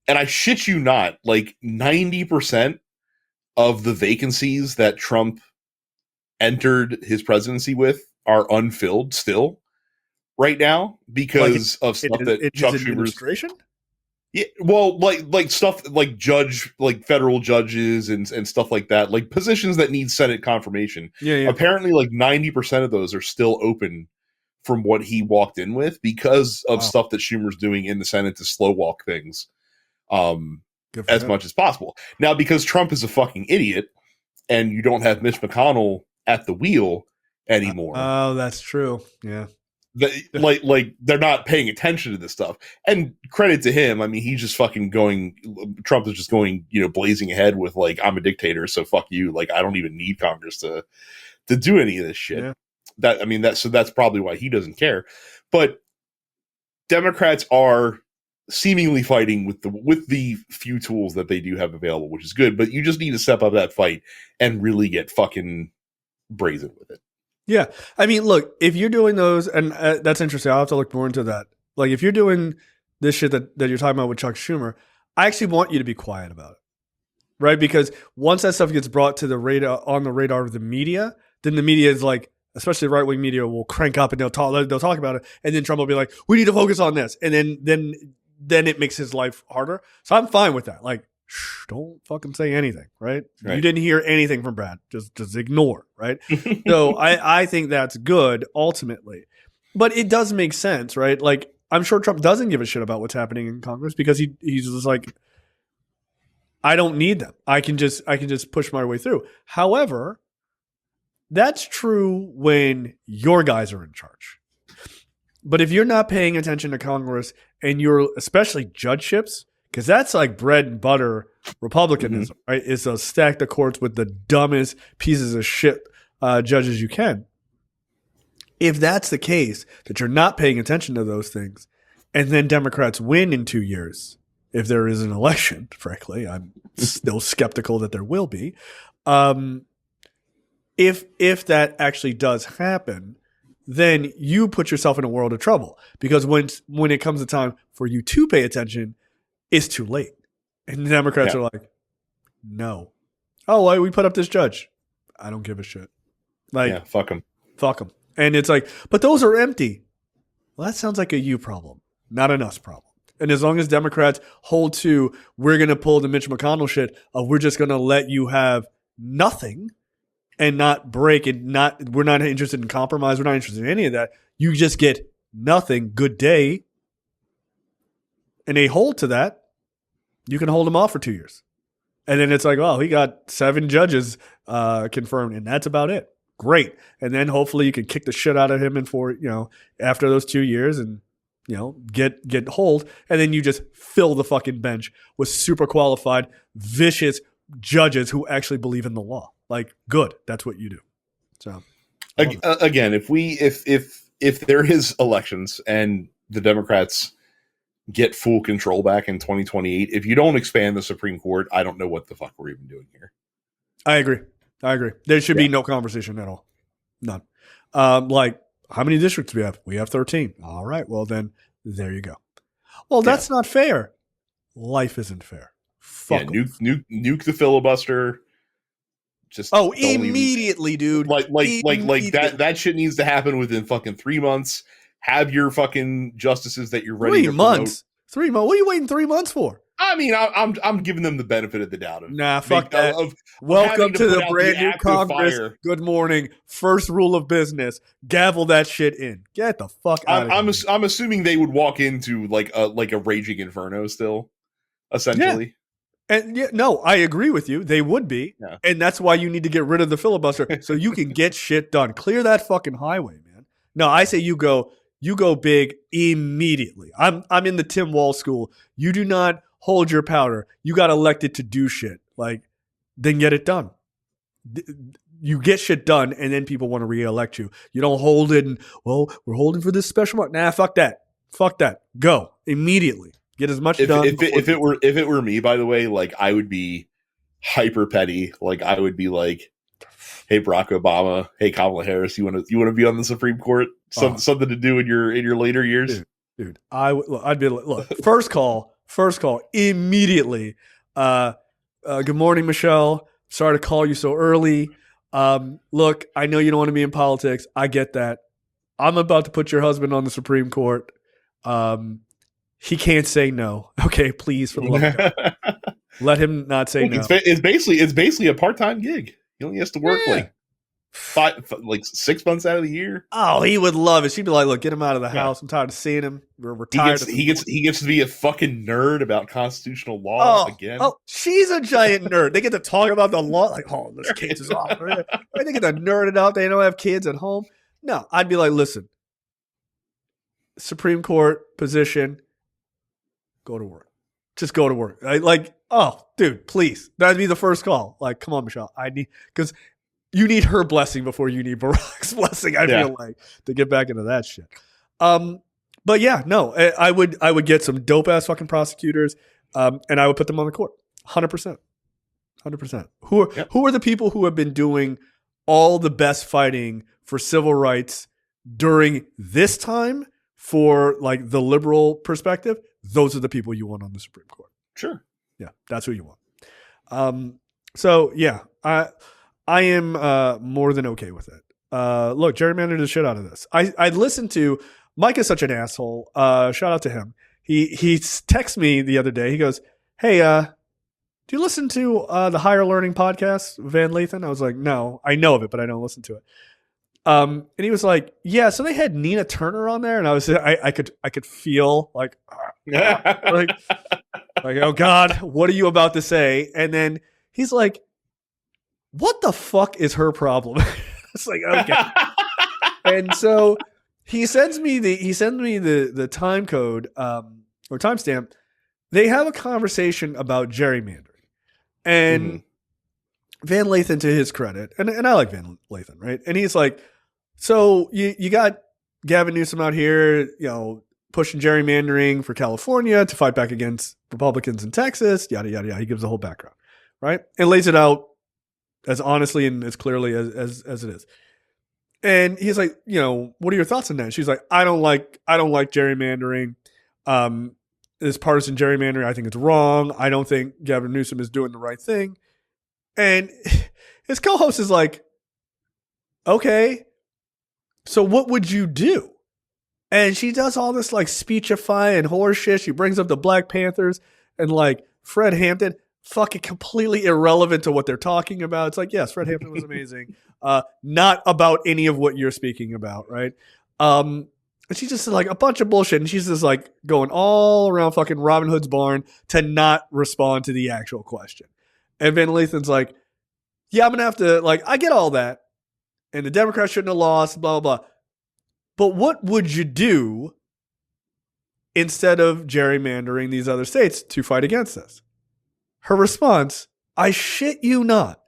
Speaker 2: and I shit you not, like 90% of the vacancies that Trump entered his presidency with are unfilled still right now because of stuff that Chuck Schumer's. Yeah, well, like stuff like federal judges and stuff like that, like positions that need Senate confirmation.
Speaker 1: Yeah.
Speaker 2: Apparently, like 90% of those are still open from what he walked in with because of stuff that Schumer's doing in the Senate to slow walk things as much as possible. Now, because Trump is a fucking idiot and you don't have Mitch McConnell at the wheel anymore.
Speaker 1: Oh, that's true. Yeah.
Speaker 2: Like they're not paying attention to this stuff. And credit to him. I mean, he's just fucking Trump is just going, blazing ahead with like, I'm a dictator, so fuck you. Like, I don't even need Congress to do any of this shit. Yeah. So that's probably why he doesn't care. But Democrats are seemingly fighting with the few tools that they do have available, which is good. But you just need to step up that fight and really get fucking brazen with it.
Speaker 1: Yeah. I mean, look, if you're doing those, and that's interesting, I'll have to look more into that. Like, if you're doing this shit that you're talking about with Chuck Schumer, I actually want you to be quiet about it, right? Because once that stuff gets brought to the radar of the media, then the media is like, especially right-wing media, will crank up and they'll talk about it, and then Trump will be like, we need to focus on this, and then it makes his life harder. So I'm fine with that. Like, don't fucking say anything, right? You didn't hear anything from Brad. Just ignore, right? So I think that's good ultimately. But it does make sense, right? Like, I'm sure Trump doesn't give a shit about what's happening in Congress because he's just like, I don't need them. I can just push my way through. However, that's true when your guys are in charge. But if you're not paying attention to Congress and you're especially judgeships, because that's like bread and butter republicanism, right? Is to stack the courts with the dumbest pieces of shit judges you can. If that's the case, that you're not paying attention to those things, and then Democrats win in 2 years, if there is an election, frankly, I'm still skeptical that there will be. If that actually does happen, then you put yourself in a world of trouble, because when it comes to time for you to pay attention, it's too late. And the Democrats are like, no. Oh, why we put up this judge? I don't give a shit. Like,
Speaker 2: fuck him.
Speaker 1: Fuck him. And it's like, but those are empty. Well, that sounds like a you problem, not an us problem. And as long as Democrats hold to, we're going to pull the Mitch McConnell shit of we're just going to let you have nothing and not break and we're not interested in compromise. We're not interested in any of that. You just get nothing. Good day. And they hold to that. You can hold them off for 2 years. And then it's like, oh, he got 7 judges confirmed, and that's about it. Great. And then hopefully you can kick the shit out of him and after those 2 years and, get hold. And then you just fill the fucking bench with super qualified, vicious judges who actually believe in the law. Like, good. That's what you do. So
Speaker 2: again, if there is elections and the Democrats get full control back in 2028, if you don't expand the Supreme Court, I don't know what the fuck we're even doing here.
Speaker 1: I agree. There should be no conversation at all. None. Like, how many districts do we have? We have 13. All right. Well, then there you go. Well, that's not fair. Life isn't fair. Fuck.
Speaker 2: Nuke the filibuster. Just
Speaker 1: immediately, dude.
Speaker 2: Like that shit needs to happen within fucking 3 months. have your fucking justices that you're ready
Speaker 1: 3
Speaker 2: to
Speaker 1: months. 3 months. What are you waiting 3 months for?
Speaker 2: I mean, I'm giving them the benefit of the doubt.
Speaker 1: Fuck that. Welcome to the brand new Congress.
Speaker 2: Fire.
Speaker 1: Good morning. First rule of business: gavel that shit in. Get the fuck out of here.
Speaker 2: I'm assuming they would walk into like a raging inferno still, essentially.
Speaker 1: Yeah. And no, I agree with you. They would be, and that's why you need to get rid of the filibuster so you can get shit done. Clear that fucking highway, man. No, I say you go big immediately. I'm in the Tim Walz school. You do not hold your powder. You got elected to do shit. Like, then get it done. You get shit done, and then people want to re-elect you. You don't hold it and, well, we're holding for this special mark. Nah, fuck that. Fuck that. Go immediately. Get as much done.
Speaker 2: If it were me, by the way, like, I would be hyper petty. Like, I would be like, hey, Barack Obama, hey, Kamala Harris, you want to be on the Supreme Court? Something to do in your later years?
Speaker 1: Dude, I'd be like, look, first call immediately. Good morning, Michelle. Sorry to call you so early. Look, I know you don't want to be in politics. I get that. I'm about to put your husband on the Supreme Court. He can't say no. Okay, please, for the love of God. Let him not say no.
Speaker 2: It's basically a part-time gig. He only has to work like 6 months out of the year.
Speaker 1: Oh, he would love it. She'd be like, look, get him out of the house. I'm tired of seeing him. We're tired.
Speaker 2: He gets to be a fucking nerd about constitutional law again.
Speaker 1: Oh, she's a giant nerd. They get to talk about the law. Like, oh, this case is off. They get to nerd it out. They don't have kids at home. No, I'd be like, listen, Supreme Court position, go to work. Just go to work. Like, oh, dude, please. That'd be the first call. Like, come on, Michelle. Because you need her blessing before you need Barack's blessing, I feel like, to get back into that shit. But yeah, no, I would get some dope ass fucking prosecutors, and I would put them on the court. 100%. Who are the people who have been doing all the best fighting for civil rights during this time for like the liberal perspective? Those are the people you want on the Supreme Court.
Speaker 2: Sure.
Speaker 1: Yeah, that's who you want. So yeah, I am more than okay with it. Look, gerrymandered the shit out of this. I listened to Mike is such an asshole. Shout out to him. He texted me the other day. He goes, "Hey, do you listen to the Higher Learning podcast, Van Lathan?" I was like, "No, I know of it, but I don't listen to it." And he was like, "Yeah, so they had Nina Turner on there," and I could feel like, like, oh God, what are you about to say? And then he's like, what the fuck is her problem? It's like, okay. And so he sends me the time code or timestamp. They have a conversation about gerrymandering. And Van Lathan, to his credit, and I like Van Lathan, right? And he's like, so you got Gavin Newsom out here, pushing gerrymandering for California to fight back against Republicans in Texas, yada, yada, yada. He gives the whole background, right? And lays it out as honestly and as clearly as it is. And he's like, what are your thoughts on that? And she's like, I don't like gerrymandering. This partisan gerrymandering, I think it's wrong. I don't think Gavin Newsom is doing the right thing. And his co-host is like, okay, so what would you do? And she does all this like speechifying and horse shit. She brings up the Black Panthers and like Fred Hampton, fucking completely irrelevant to what they're talking about. It's like, yes, Fred Hampton was amazing. Not about any of what you're speaking about, right? And she just like a bunch of bullshit. And she's just like going all around fucking Robin Hood's barn to not respond to the actual question. And Van Lathan's like, yeah, I'm going to have to, like, I get all that. And the Democrats shouldn't have lost, blah, blah, blah. But what would you do instead of gerrymandering these other states to fight against this? Her response, I shit you not.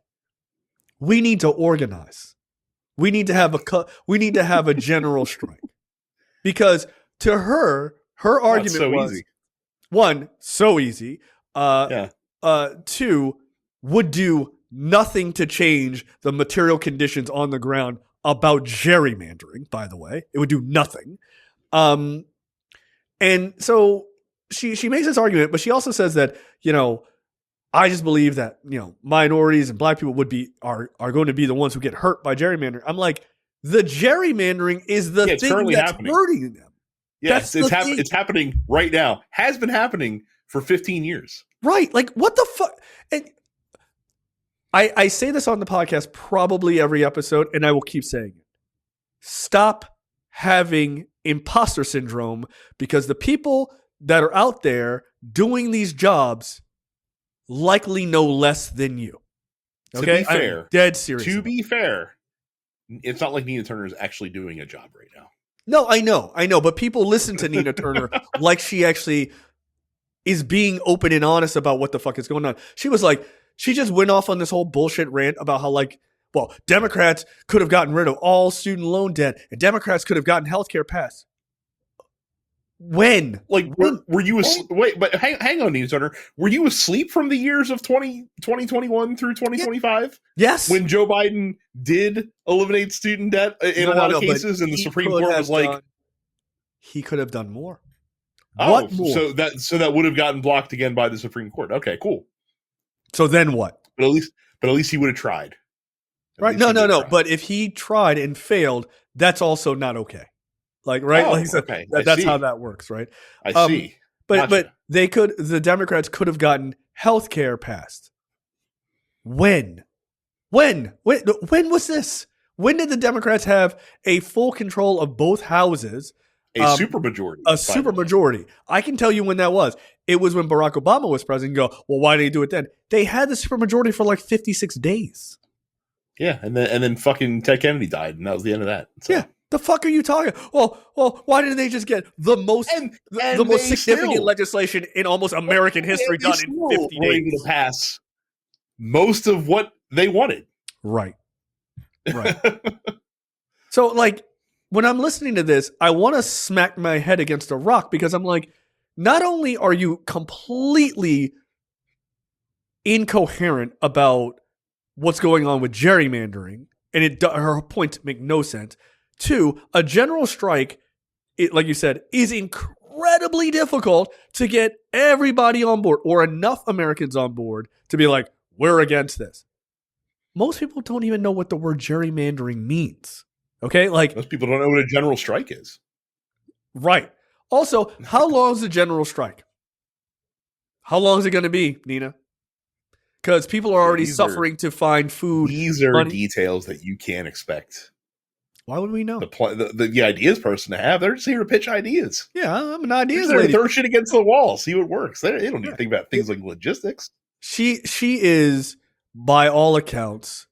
Speaker 1: We need to organize. We need to have a general strike. Because to her argument was easy. One, so easy. Two, would do nothing to change the material conditions on the ground about gerrymandering, by the way. It would do nothing. And so she makes this argument, but she also says that, I just believe that, minorities and black people are going to be the ones who get hurt by gerrymandering. I'm like, The gerrymandering is the
Speaker 2: it's
Speaker 1: thing
Speaker 2: currently
Speaker 1: that's
Speaker 2: happening.
Speaker 1: hurting them.
Speaker 2: Yeah,
Speaker 1: That's
Speaker 2: it's happening right now. Has been happening for 15 years.
Speaker 1: Right. Like, what the fuck? And I say this on the podcast probably every episode, and I will keep saying it. Stop having imposter syndrome, because the people that are out there doing these jobs likely know less than you. Okay?
Speaker 2: To be fair,
Speaker 1: I'm dead serious.
Speaker 2: To be fair, it's not like Nina Turner is actually doing a job right now.
Speaker 1: No, I know, but people listen to Nina Turner like she actually is being open and honest about what the fuck is going on. She was like, she just went off on this whole bullshit rant about how, like, well, Democrats could have gotten rid of all student loan debt, and Democrats could have gotten healthcare passed. When?
Speaker 2: Like, were you wait? But hang on, Nina Turner. Were you asleep from the years of 2021 through 2025?
Speaker 1: Yes.
Speaker 2: When Joe Biden did eliminate student debt in a lot of cases, and the Supreme Court was like,
Speaker 1: he could have done more.
Speaker 2: Oh,
Speaker 1: what more?
Speaker 2: So that would have gotten blocked again by the Supreme Court. Okay, cool.
Speaker 1: So then what?
Speaker 2: But at least he would have tried.
Speaker 1: Right? No. But if he tried and failed, that's also not okay. Like, right?
Speaker 2: Oh,
Speaker 1: like, so
Speaker 2: okay.
Speaker 1: That's how that works, right?
Speaker 2: I see.
Speaker 1: But the Democrats could have gotten health care passed. When was this? When did the Democrats have a full control of both houses?
Speaker 2: A supermajority.
Speaker 1: A supermajority. I can tell you when that was. It was when Barack Obama was president. Go, well, why did he do it then? They had the supermajority for like 56 days.
Speaker 2: Yeah, and then fucking Ted Kennedy died, and that was the end of that. So.
Speaker 1: Yeah. The fuck are you talking? Well, why didn't they just get the most the most significant legislation in almost American history done in 50 days?
Speaker 2: To pass most of what they wanted.
Speaker 1: Right. So, like, when I'm listening to this, I want to smack my head against a rock, because I'm like, not only are you completely incoherent about what's going on with gerrymandering, and her points make no sense. Two, a general strike, like you said, is incredibly difficult to get everybody on board, or enough Americans on board to be like, we're against this. Most people don't even know what the word gerrymandering means. Okay? Like,
Speaker 2: most people don't know what a general strike is.
Speaker 1: Right. Also, how long is the general strike? How long is it going to be, Nina? Because people are already suffering to find food.
Speaker 2: These are details that you can't expect.
Speaker 1: Why would we know?
Speaker 2: The ideas person to have. They're just here to pitch ideas.
Speaker 1: Yeah, I'm an ideas
Speaker 2: lady.
Speaker 1: Lady.
Speaker 2: Throw shit against the wall, see what works. They don't need to think about things like logistics.
Speaker 1: She is, by all accounts,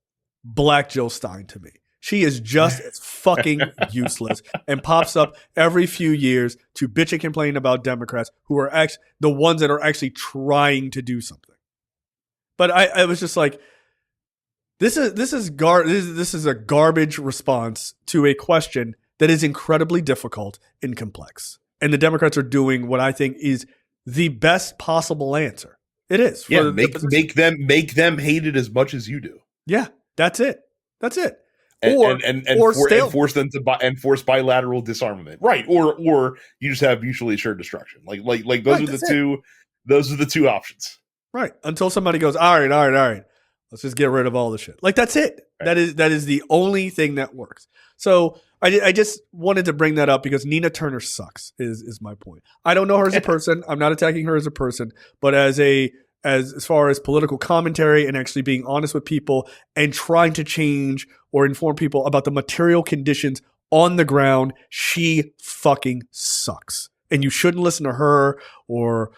Speaker 1: Black Jill Stein to me. She is just as fucking useless and pops up every few years to bitch and complain about Democrats who are the ones that are actually trying to do something. But I was just like, this is a garbage response to a question that is incredibly difficult and complex. And the Democrats are doing what I think is the best possible answer. It is.
Speaker 2: Yeah, make them hate it as much as you do.
Speaker 1: Yeah, that's it.
Speaker 2: Force them to enforce bilateral disarmament. Right. Or you just have mutually assured destruction. Like those are the two options.
Speaker 1: Right. Until somebody goes, all right. Let's just get rid of all the shit. Like, that's it. Right. That is the only thing that works. So I just wanted to bring that up because Nina Turner sucks is my point. I don't know her as a person. I'm not attacking her as a person, but as far as political commentary and actually being honest with people and trying to change or inform people about the material conditions on the ground, she fucking sucks. And you shouldn't listen to her or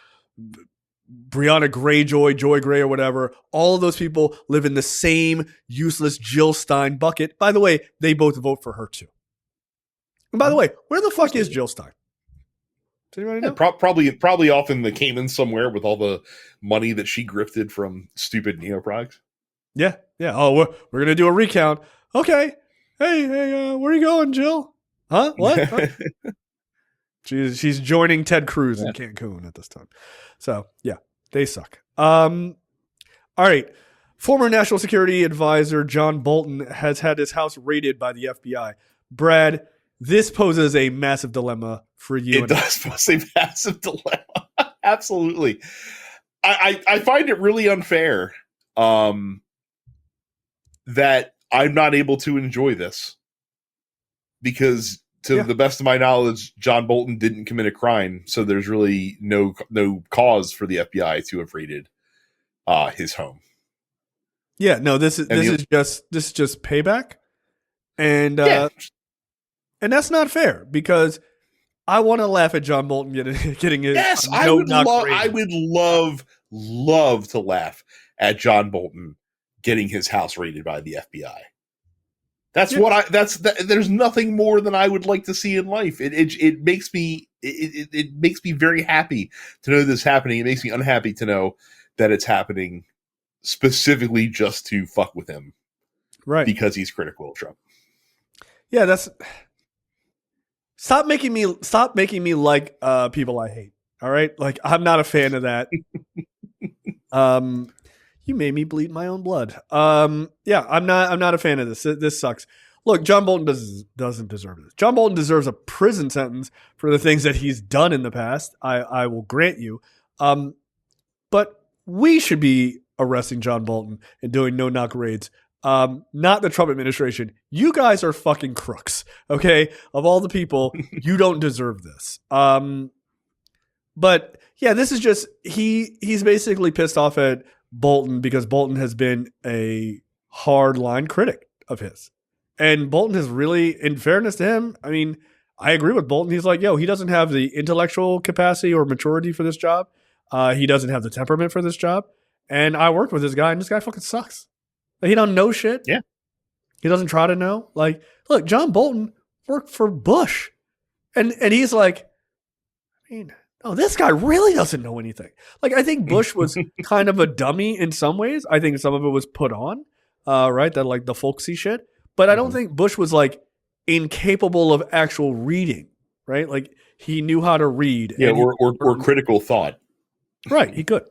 Speaker 1: Brianna Greyjoy, Joy Gray, or whatever. All of those people live in the same useless Jill Stein bucket. By the way, they both vote for her too. And by the way, where the fuck is Jill Stein? Does anybody know?
Speaker 2: Probably off in the Caymans somewhere with all the money that she grifted from stupid neoprogs.
Speaker 1: Yeah. Oh, we're gonna do a recount. Okay. Hey, where are you going, Jill? Huh? What? Huh? She's joining Ted Cruz in Cancun at this time. So yeah, they suck. All right. Former National Security Advisor John Bolton has had his house raided by the FBI. Brad, this poses a massive dilemma for you.
Speaker 2: It does pose a massive dilemma. Absolutely. I find it really unfair that I'm not able to enjoy this because to the best of my knowledge, John Bolton didn't commit a crime, so there's really no cause for the FBI to have raided his home.
Speaker 1: Yeah, no, this is just payback, and that's not fair because I want to laugh at John Bolton getting his.
Speaker 2: Yes, I would love to laugh at John Bolton getting his house raided by the FBI. There's nothing more than I would like to see in life. It makes me very happy to know this happening. It makes me unhappy to know that it's happening specifically just to fuck with him,
Speaker 1: right?
Speaker 2: Because he's critical of Trump.
Speaker 1: Yeah, that's. Stop making me like people I hate. All right, like I'm not a fan of that. You made me bleed my own blood. Yeah, I'm not a fan of this. This sucks. Look, John Bolton doesn't deserve this. John Bolton deserves a prison sentence for the things that he's done in the past. I will grant you. But we should be arresting John Bolton and doing no-knock raids. Not the Trump administration. You guys are fucking crooks. Okay, of all the people, you don't deserve this. But yeah, this is just he's basically pissed off at Bolton because Bolton has been a hardline critic of his. And Bolton has really, in fairness to him, I mean, I agree with Bolton. He's like, he doesn't have the intellectual capacity or maturity for this job. He doesn't have the temperament for this job. And I worked with this guy, and this guy fucking sucks. He don't know shit.
Speaker 2: Yeah.
Speaker 1: He doesn't try to know. Like, look, John Bolton worked for Bush. And he's like, I mean, no, this guy really doesn't know anything. Like, I think Bush was kind of a dummy in some ways. I think some of it was put on, right? That like the folksy shit. But I don't think Bush was like incapable of actual reading, right? Like he knew how to read.
Speaker 2: Yeah, or critical thought.
Speaker 1: Right, he could.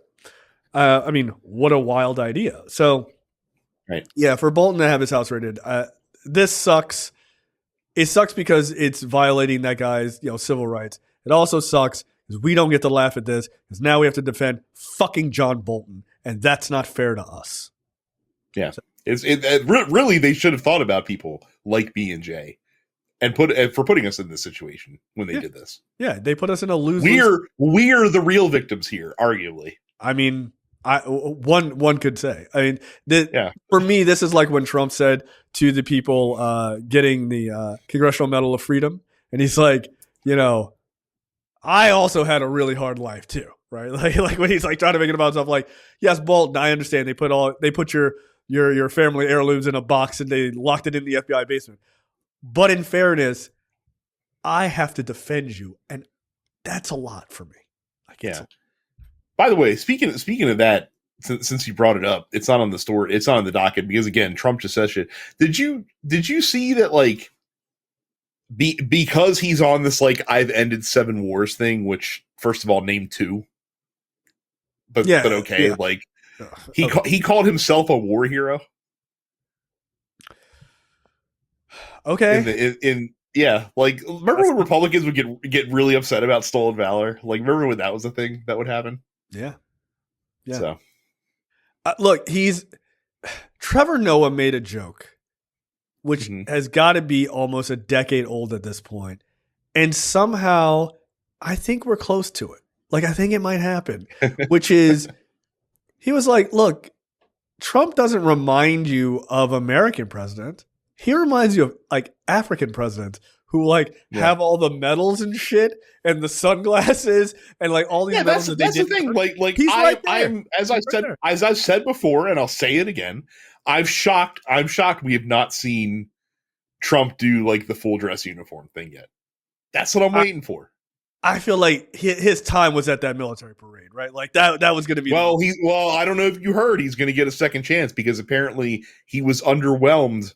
Speaker 1: I mean, what a wild idea. So,
Speaker 2: right.
Speaker 1: Yeah, for Bolton to have his house raided, this sucks. It sucks because it's violating that guy's civil rights. It also sucks because we don't get to laugh at this because now we have to defend fucking John Bolton, and that's not fair to us.
Speaker 2: Yeah, so, really they should have thought about people like B&J and for putting us in this situation when they did this. Yeah,
Speaker 1: they put us in a lose.
Speaker 2: We're the real victims here, arguably.
Speaker 1: I mean, one could say. I mean, for me, this is like when Trump said to the people getting the Congressional Medal of Freedom, and he's like, I also had a really hard life too, right? Like when he's like trying to make it about himself, like, yes, Bolton, I understand they put your family heirlooms in a box and they locked it in the FBI basement, but in fairness, I have to defend you, and that's a lot for me.
Speaker 2: By the way, speaking of that, since you brought it up, it's not on the story. It's not on the docket because again, Trump just says shit. Did you see that? Like, because he's on this like I've ended 7 wars thing. Which, first of all, name 2. But okay, like he called himself a war hero.
Speaker 1: Okay.
Speaker 2: Like remember when Republicans would get really upset about stolen valor? Like remember when that was a thing that would happen?
Speaker 1: Yeah.
Speaker 2: So,
Speaker 1: look, Trevor Noah made a joke, which has got to be almost a decade old at this point, and somehow I think we're close to it. Like I think it might happen, which is he was like, "Look, Trump doesn't remind you of American president. He reminds you of like African presidents." Who have all the medals and shit and the sunglasses and like all these medals that they did.
Speaker 2: That's the thing. Like I'm as I've said before, and I'll say it again. I'm shocked we have not seen Trump do like the full dress uniform thing yet. That's what I'm waiting for.
Speaker 1: I feel like his time was at that military parade, right? Like that was going to be.
Speaker 2: Well, I don't know if you heard he's going to get a second chance because apparently he was underwhelmed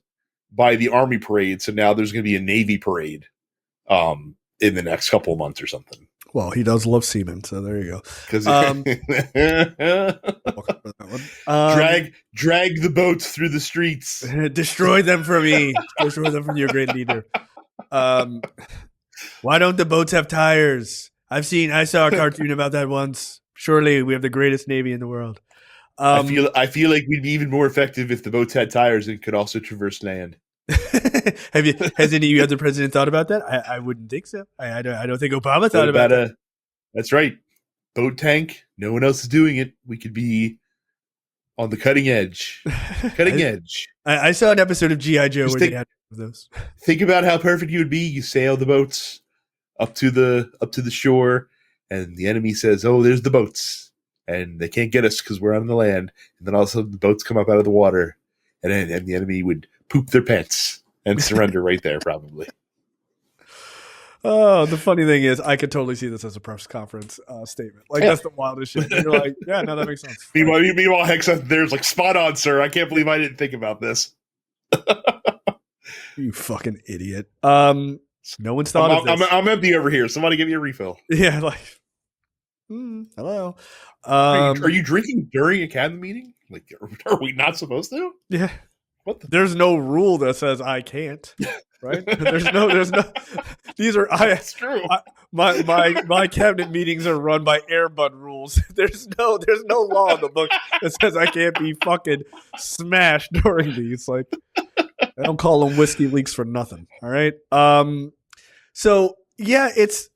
Speaker 2: by the Army parade, so now there's going to be a Navy parade in the next couple of months or something.
Speaker 1: Well, he does love seamen, so there you go.
Speaker 2: Drag the boats through the streets.
Speaker 1: Destroy them for me. Destroy them from your great leader. Why don't the boats have tires? I saw a cartoon about that once. Surely we have the greatest Navy in the world. I
Speaker 2: feel like we'd be even more effective if the boats had tires and could also traverse land.
Speaker 1: Has any other president thought about that? I wouldn't think so. I don't think Obama thought about that.
Speaker 2: That's right. Boat tank. No one else is doing it. We could be on the cutting edge. Cutting edge.
Speaker 1: I saw an episode of G.I. Joe
Speaker 2: Just
Speaker 1: where they had those.
Speaker 2: Think about how perfect you would be. You sail the boats up to the shore, and the enemy says, "Oh, there's the boats," and they can't get us because we're on the land. And then all of a sudden, the boats come up out of the water, and the enemy would poop their pants and surrender right there, probably.
Speaker 1: Oh, the funny thing is, I could totally see this as a press conference statement. Like, that's the wildest shit. You're like, yeah, no, that makes sense.
Speaker 2: Meanwhile, Hex there's like, spot on, sir. I can't believe I didn't think about this.
Speaker 1: You fucking idiot. No one's thought of this.
Speaker 2: I'm empty over here. Somebody give me a refill.
Speaker 1: Yeah, like, hello.
Speaker 2: Are you drinking during a cabinet meeting? Like, are we not supposed to?
Speaker 1: Yeah. There's no rule that says I can't. Right? There's no. These are. That's
Speaker 2: true.
Speaker 1: My cabinet meetings are run by Airbud rules. There's no law in the book that says I can't be fucking smashed during these. Like, I don't call them whiskey leaks for nothing. All right. So yeah, it's.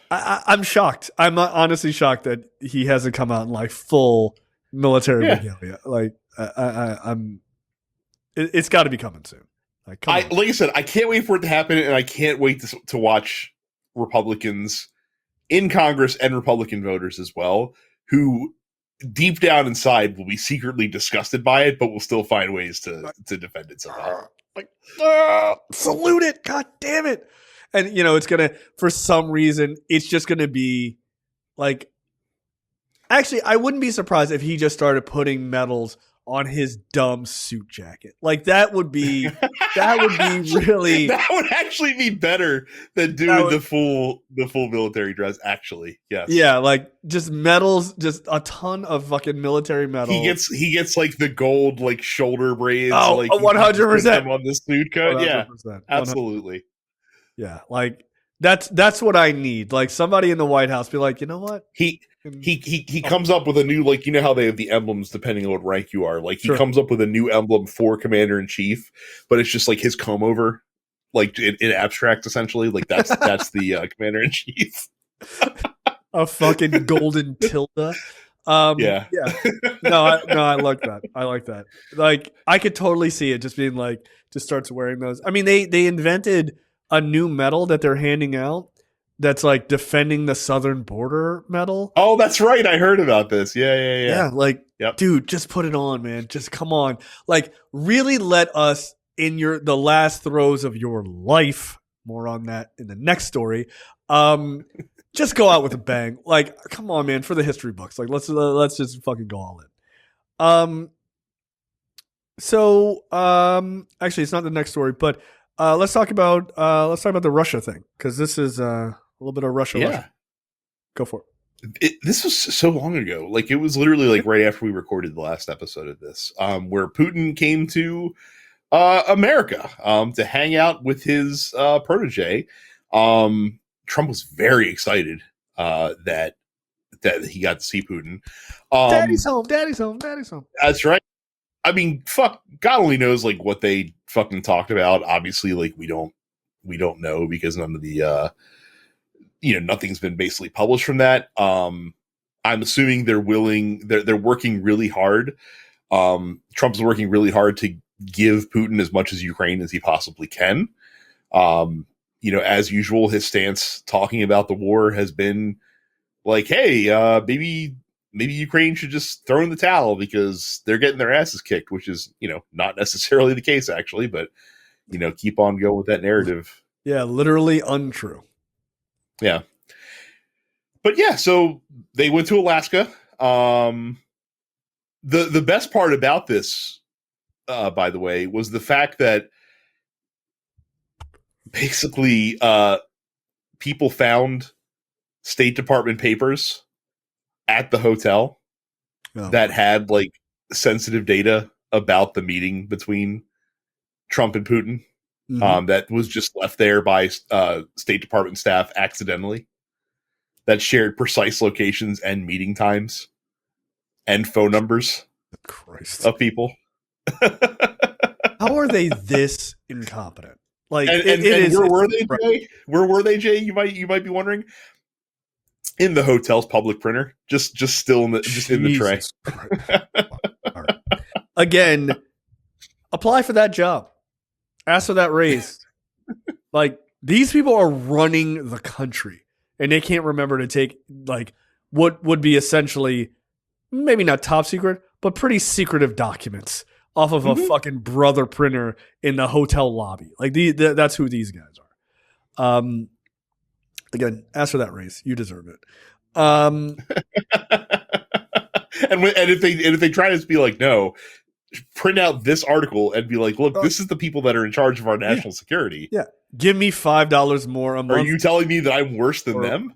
Speaker 1: I'm shocked. I'm honestly shocked that he hasn't come out in like full military regalia. Like, I'm. It's got to be coming soon. Like
Speaker 2: I said, I can't wait for it to happen, and I can't wait to watch Republicans in Congress and Republican voters as well, who deep down inside will be secretly disgusted by it, but will still find ways to defend it somehow.
Speaker 1: Like, salute it, god damn it! And it's gonna, for some reason, it's just gonna be like. Actually, I wouldn't be surprised if he just started putting medals on his dumb suit jacket. Like, that would be really.
Speaker 2: That would actually be better than doing the full military dress. Actually, yes.
Speaker 1: Yeah, like just medals, just a ton of fucking military medals.
Speaker 2: He gets like the gold like shoulder braids.
Speaker 1: Oh,
Speaker 2: like
Speaker 1: 100%
Speaker 2: on the suit cut. 100%. Yeah,
Speaker 1: 100%.
Speaker 2: absolutely.
Speaker 1: Yeah, like that's what I need. Like, somebody in the White House be like, you know what?
Speaker 2: He comes up with a new, like, how they have the emblems depending on what rank you are. Like, he comes up with a new emblem for Commander in Chief, but it's just like his comb over, like in abstract, essentially. Like that's the Commander in Chief.
Speaker 1: A fucking golden tilde. Yeah. No, I like that. I like that. Like, I could totally see it just being like, just starts wearing those. I mean, they invented a new medal that they're handing out. That's like defending the southern border medal.
Speaker 2: Oh, that's right. I heard about this. Yeah.
Speaker 1: Yeah, like, dude, just put it on, man. Just come on. Like, really let us in the last throes of your life. More on that in the next story. Just go out with a bang. Like, come on, man, for the history books. Like, let's just fucking go all in. Actually, it's not the next story, but let's talk about the Russia thing, because this is a little bit of Russia.
Speaker 2: Yeah.
Speaker 1: Russia. Go for it.
Speaker 2: This was so long ago. Like, it was literally like right after we recorded the last episode of this, where Putin came to America to hang out with his protege. Trump was very excited that he got to see Putin.
Speaker 1: Daddy's home.
Speaker 2: That's right. I mean, fuck, God only knows like what they fucking talked about. Obviously, like we don't know, because none of the nothing's been basically published from that. I'm assuming they're working really hard. Trump's working really hard to give Putin as much as Ukraine as he possibly can. As usual, his stance talking about the war has been like, hey, maybe Ukraine should just throw in the towel because they're getting their asses kicked, which is, not necessarily the case actually, but, keep on going with that narrative.
Speaker 1: Yeah. Literally untrue.
Speaker 2: Yeah. But yeah, so they went to Alaska. The best part about this, by the way, was the fact that basically people found State Department papers at the hotel that had like sensitive data about the meeting between Trump and Putin. That was just left there by State Department staff accidentally, that shared precise locations and meeting times and phone numbers of people.
Speaker 1: How are they this incompetent? Like,
Speaker 2: and where were they, Jay? Where were they, Jay? You might be wondering. In the hotel's public printer, just still in the tray.
Speaker 1: Right. Again, apply for that job. Ask for that raise. Like, these people are running the country, and they can't remember to take like what would be essentially maybe not top secret, but pretty secretive documents off of a fucking brother printer in the hotel lobby. Like that's who these guys are. Again, ask for that raise. You deserve it.
Speaker 2: And if they try to be like, no, print out this article and be like, look, this is the people that are in charge of our national security.
Speaker 1: Yeah. Give me $5 more a month.
Speaker 2: Are you telling me that I'm worse than them?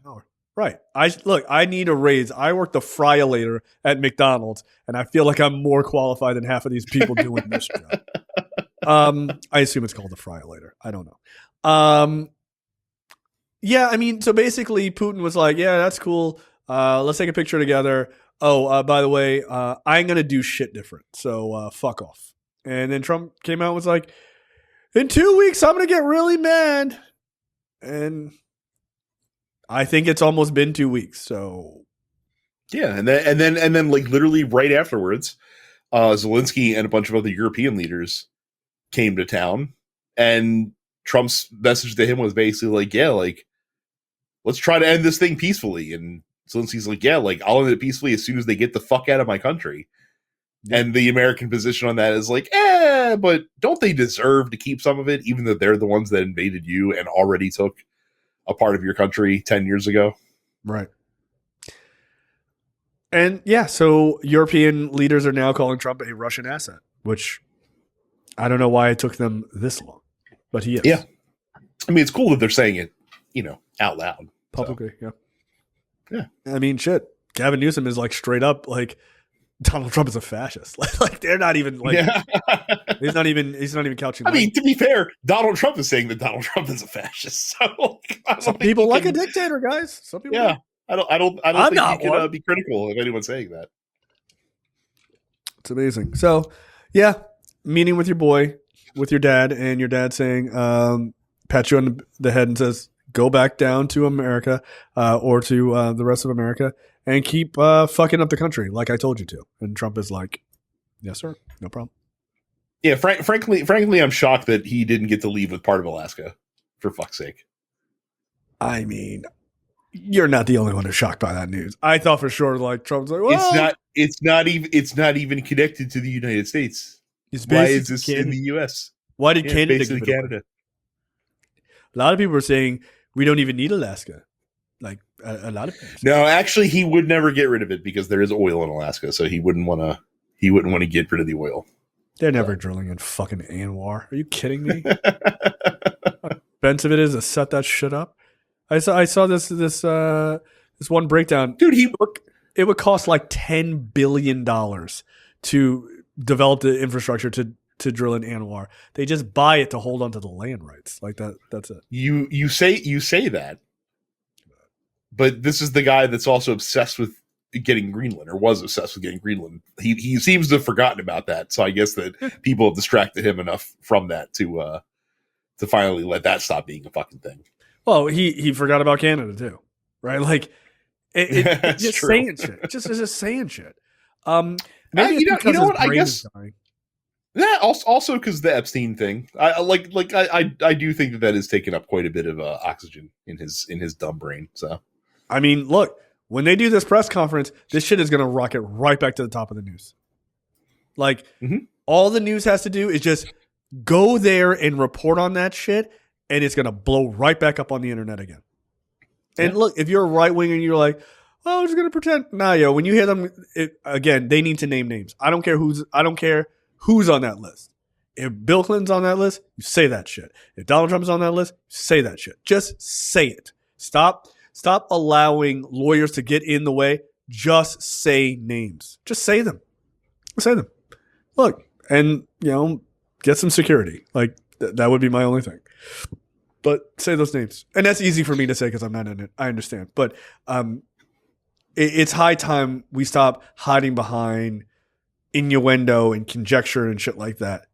Speaker 1: Right. I need a raise. I work the fryolator at McDonald's, and I feel like I'm more qualified than half of these people doing this job. I assume it's called the fryolator. I don't know. Yeah, I mean, so basically Putin was like, yeah, that's cool. Let's take a picture together. Oh, by the way, I'm going to do shit different. So fuck off. And then Trump came out and was like, in 2 weeks, I'm going to get really mad. And I think it's almost been 2 weeks. So
Speaker 2: yeah. And then like literally right afterwards, Zelensky and a bunch of other European leaders came to town, and Trump's message to him was basically like, yeah, like, let's try to end this thing peacefully. And Zelensky's like, yeah, like, I'll end it peacefully as soon as they get the fuck out of my country. Yeah. And the American position on that is like, but don't they deserve to keep some of it, even though they're the ones that invaded you and already took a part of your country 10 years ago?
Speaker 1: Right. And yeah, so European leaders are now calling Trump a Russian asset, which I don't know why it took them this long, but he is.
Speaker 2: Yeah. I mean, it's cool that they're saying it, out loud.
Speaker 1: Publicly, so.
Speaker 2: Yeah.
Speaker 1: I mean, shit. Gavin Newsom is like straight up like Donald Trump is a fascist. Like they're not even like he's not even couching.
Speaker 2: I mean, to be fair, Donald Trump is saying that Donald Trump is a fascist. So
Speaker 1: some people like a dictator, guys. Some people.
Speaker 2: Yeah. I don't think you can be critical of anyone saying that.
Speaker 1: It's amazing. So, yeah, meeting with your boy, with your dad, and your dad saying, pat you on the head and says, go back down to America or to the rest of America and keep fucking up the country like I told you to. And Trump is like, yes, sir. No problem.
Speaker 2: Yeah, frankly, I'm shocked that he didn't get to leave with part of Alaska, for fuck's sake.
Speaker 1: I mean, you're not the only one who's shocked by that news. I thought for sure, like, Trump's like, well,
Speaker 2: it's not even connected to the United States. Why is this in the U.S.?
Speaker 1: Why did Canada
Speaker 2: give it Canada? Away?
Speaker 1: A lot of people are saying we don't even need Alaska. Like a lot of people.
Speaker 2: No, actually, he would never get rid of it because there is oil in Alaska, so he wouldn't want to get rid of the oil.
Speaker 1: They're never drilling in fucking Anwar. Are you kidding me? How expensive it is to set that shit up. I saw this one breakdown,
Speaker 2: dude.
Speaker 1: It would cost like $10 billion to develop the infrastructure to drill in Anwar. They just buy it to hold onto the land rights. Like that. That's it.
Speaker 2: You say that, but this is the guy that's also obsessed with getting Greenland, or was obsessed with getting Greenland. He seems to have forgotten about that. So I guess that people have distracted him enough from that to finally let that stop being a fucking thing.
Speaker 1: Well, he forgot about Canada too, right? Like it's just saying shit. It's just saying shit. Maybe
Speaker 2: you know what? I guess that also because the Epstein thing. I do think that is taking up quite a bit of oxygen in his dumb brain. So
Speaker 1: I mean, look, when they do this press conference, this shit is going to rocket right back to the top of the news. Like all the news has to do is just go there and report on that shit. And it's going to blow right back up on the internet again. And look, if you're a right winger and you're like, oh, I'm just going to pretend. Nah, yo, when you hear them, again, they need to name names. I don't care who's on that list. If Bill Clinton's on that list, you say that shit. If Donald Trump's on that list, you say that shit. Just say it. Stop allowing lawyers to get in the way. Just say names. Just say them. Say them. Look, and, get some security. Like, that would be my only thing. But say those names. And that's easy for me to say because I'm not in it. I understand. But it's high time we stop hiding behind innuendo and conjecture and shit like that.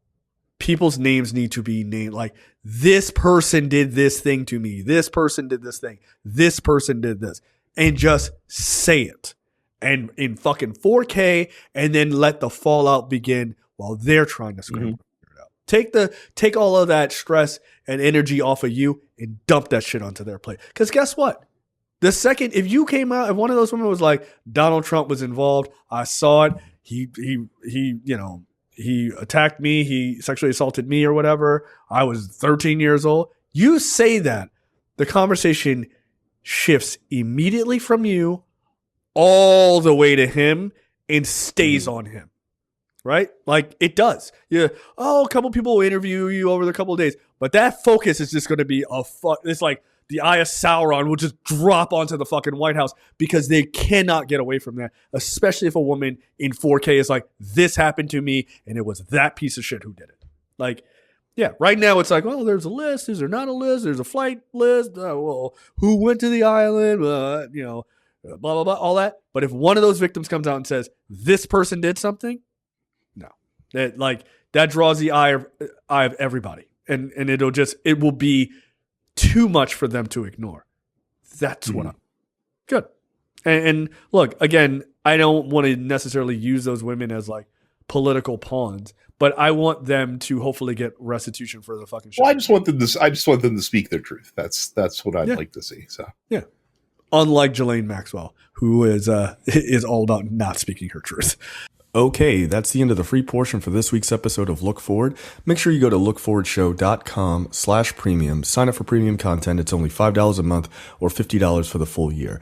Speaker 1: people's names need to be named. Like, this person did this thing to me. This person did this thing. This person did this. And just say it. And in fucking 4K, and then let the fallout begin while they're trying to scramble it out. Take all of that stress and energy off of you and dump that shit onto their plate. Because guess what? The second, if you came out, if one of those women was like, Donald Trump was involved, I saw it, he attacked me, he sexually assaulted me or whatever, I was 13 years old. You say that, the conversation shifts immediately from you all the way to him and stays on him. Right? Like, it does. Yeah. Oh, a couple people will interview you over the couple of days, but that focus is just going to be it's like the Eye of Sauron will just drop onto the fucking White House because they cannot get away from that, especially if a woman in 4K is like, this happened to me and it was that piece of shit who did it. Like, yeah, right now it's like, well, there's a list. Is there not a list? There's a flight list. Well, who went to the island? Blah, blah, blah, all that. But if one of those victims comes out and says, this person did something, no. That draws the eye of everybody. And it will be too much for them to ignore. That's what I'm good. And look, again, I don't want to necessarily use those women as like political pawns, but I want them to hopefully get restitution for the fucking shit.
Speaker 2: Well, I just want them to speak their truth. That's what I'd like to see. So
Speaker 1: yeah. Unlike Ghislaine Maxwell, who is all about not speaking her truth. Okay, that's the end of the free portion for this week's episode of Look Forward. Make sure you go to lookforwardshow.com/premium. Sign up for premium content. It's only $5 a month or $50 for the full year.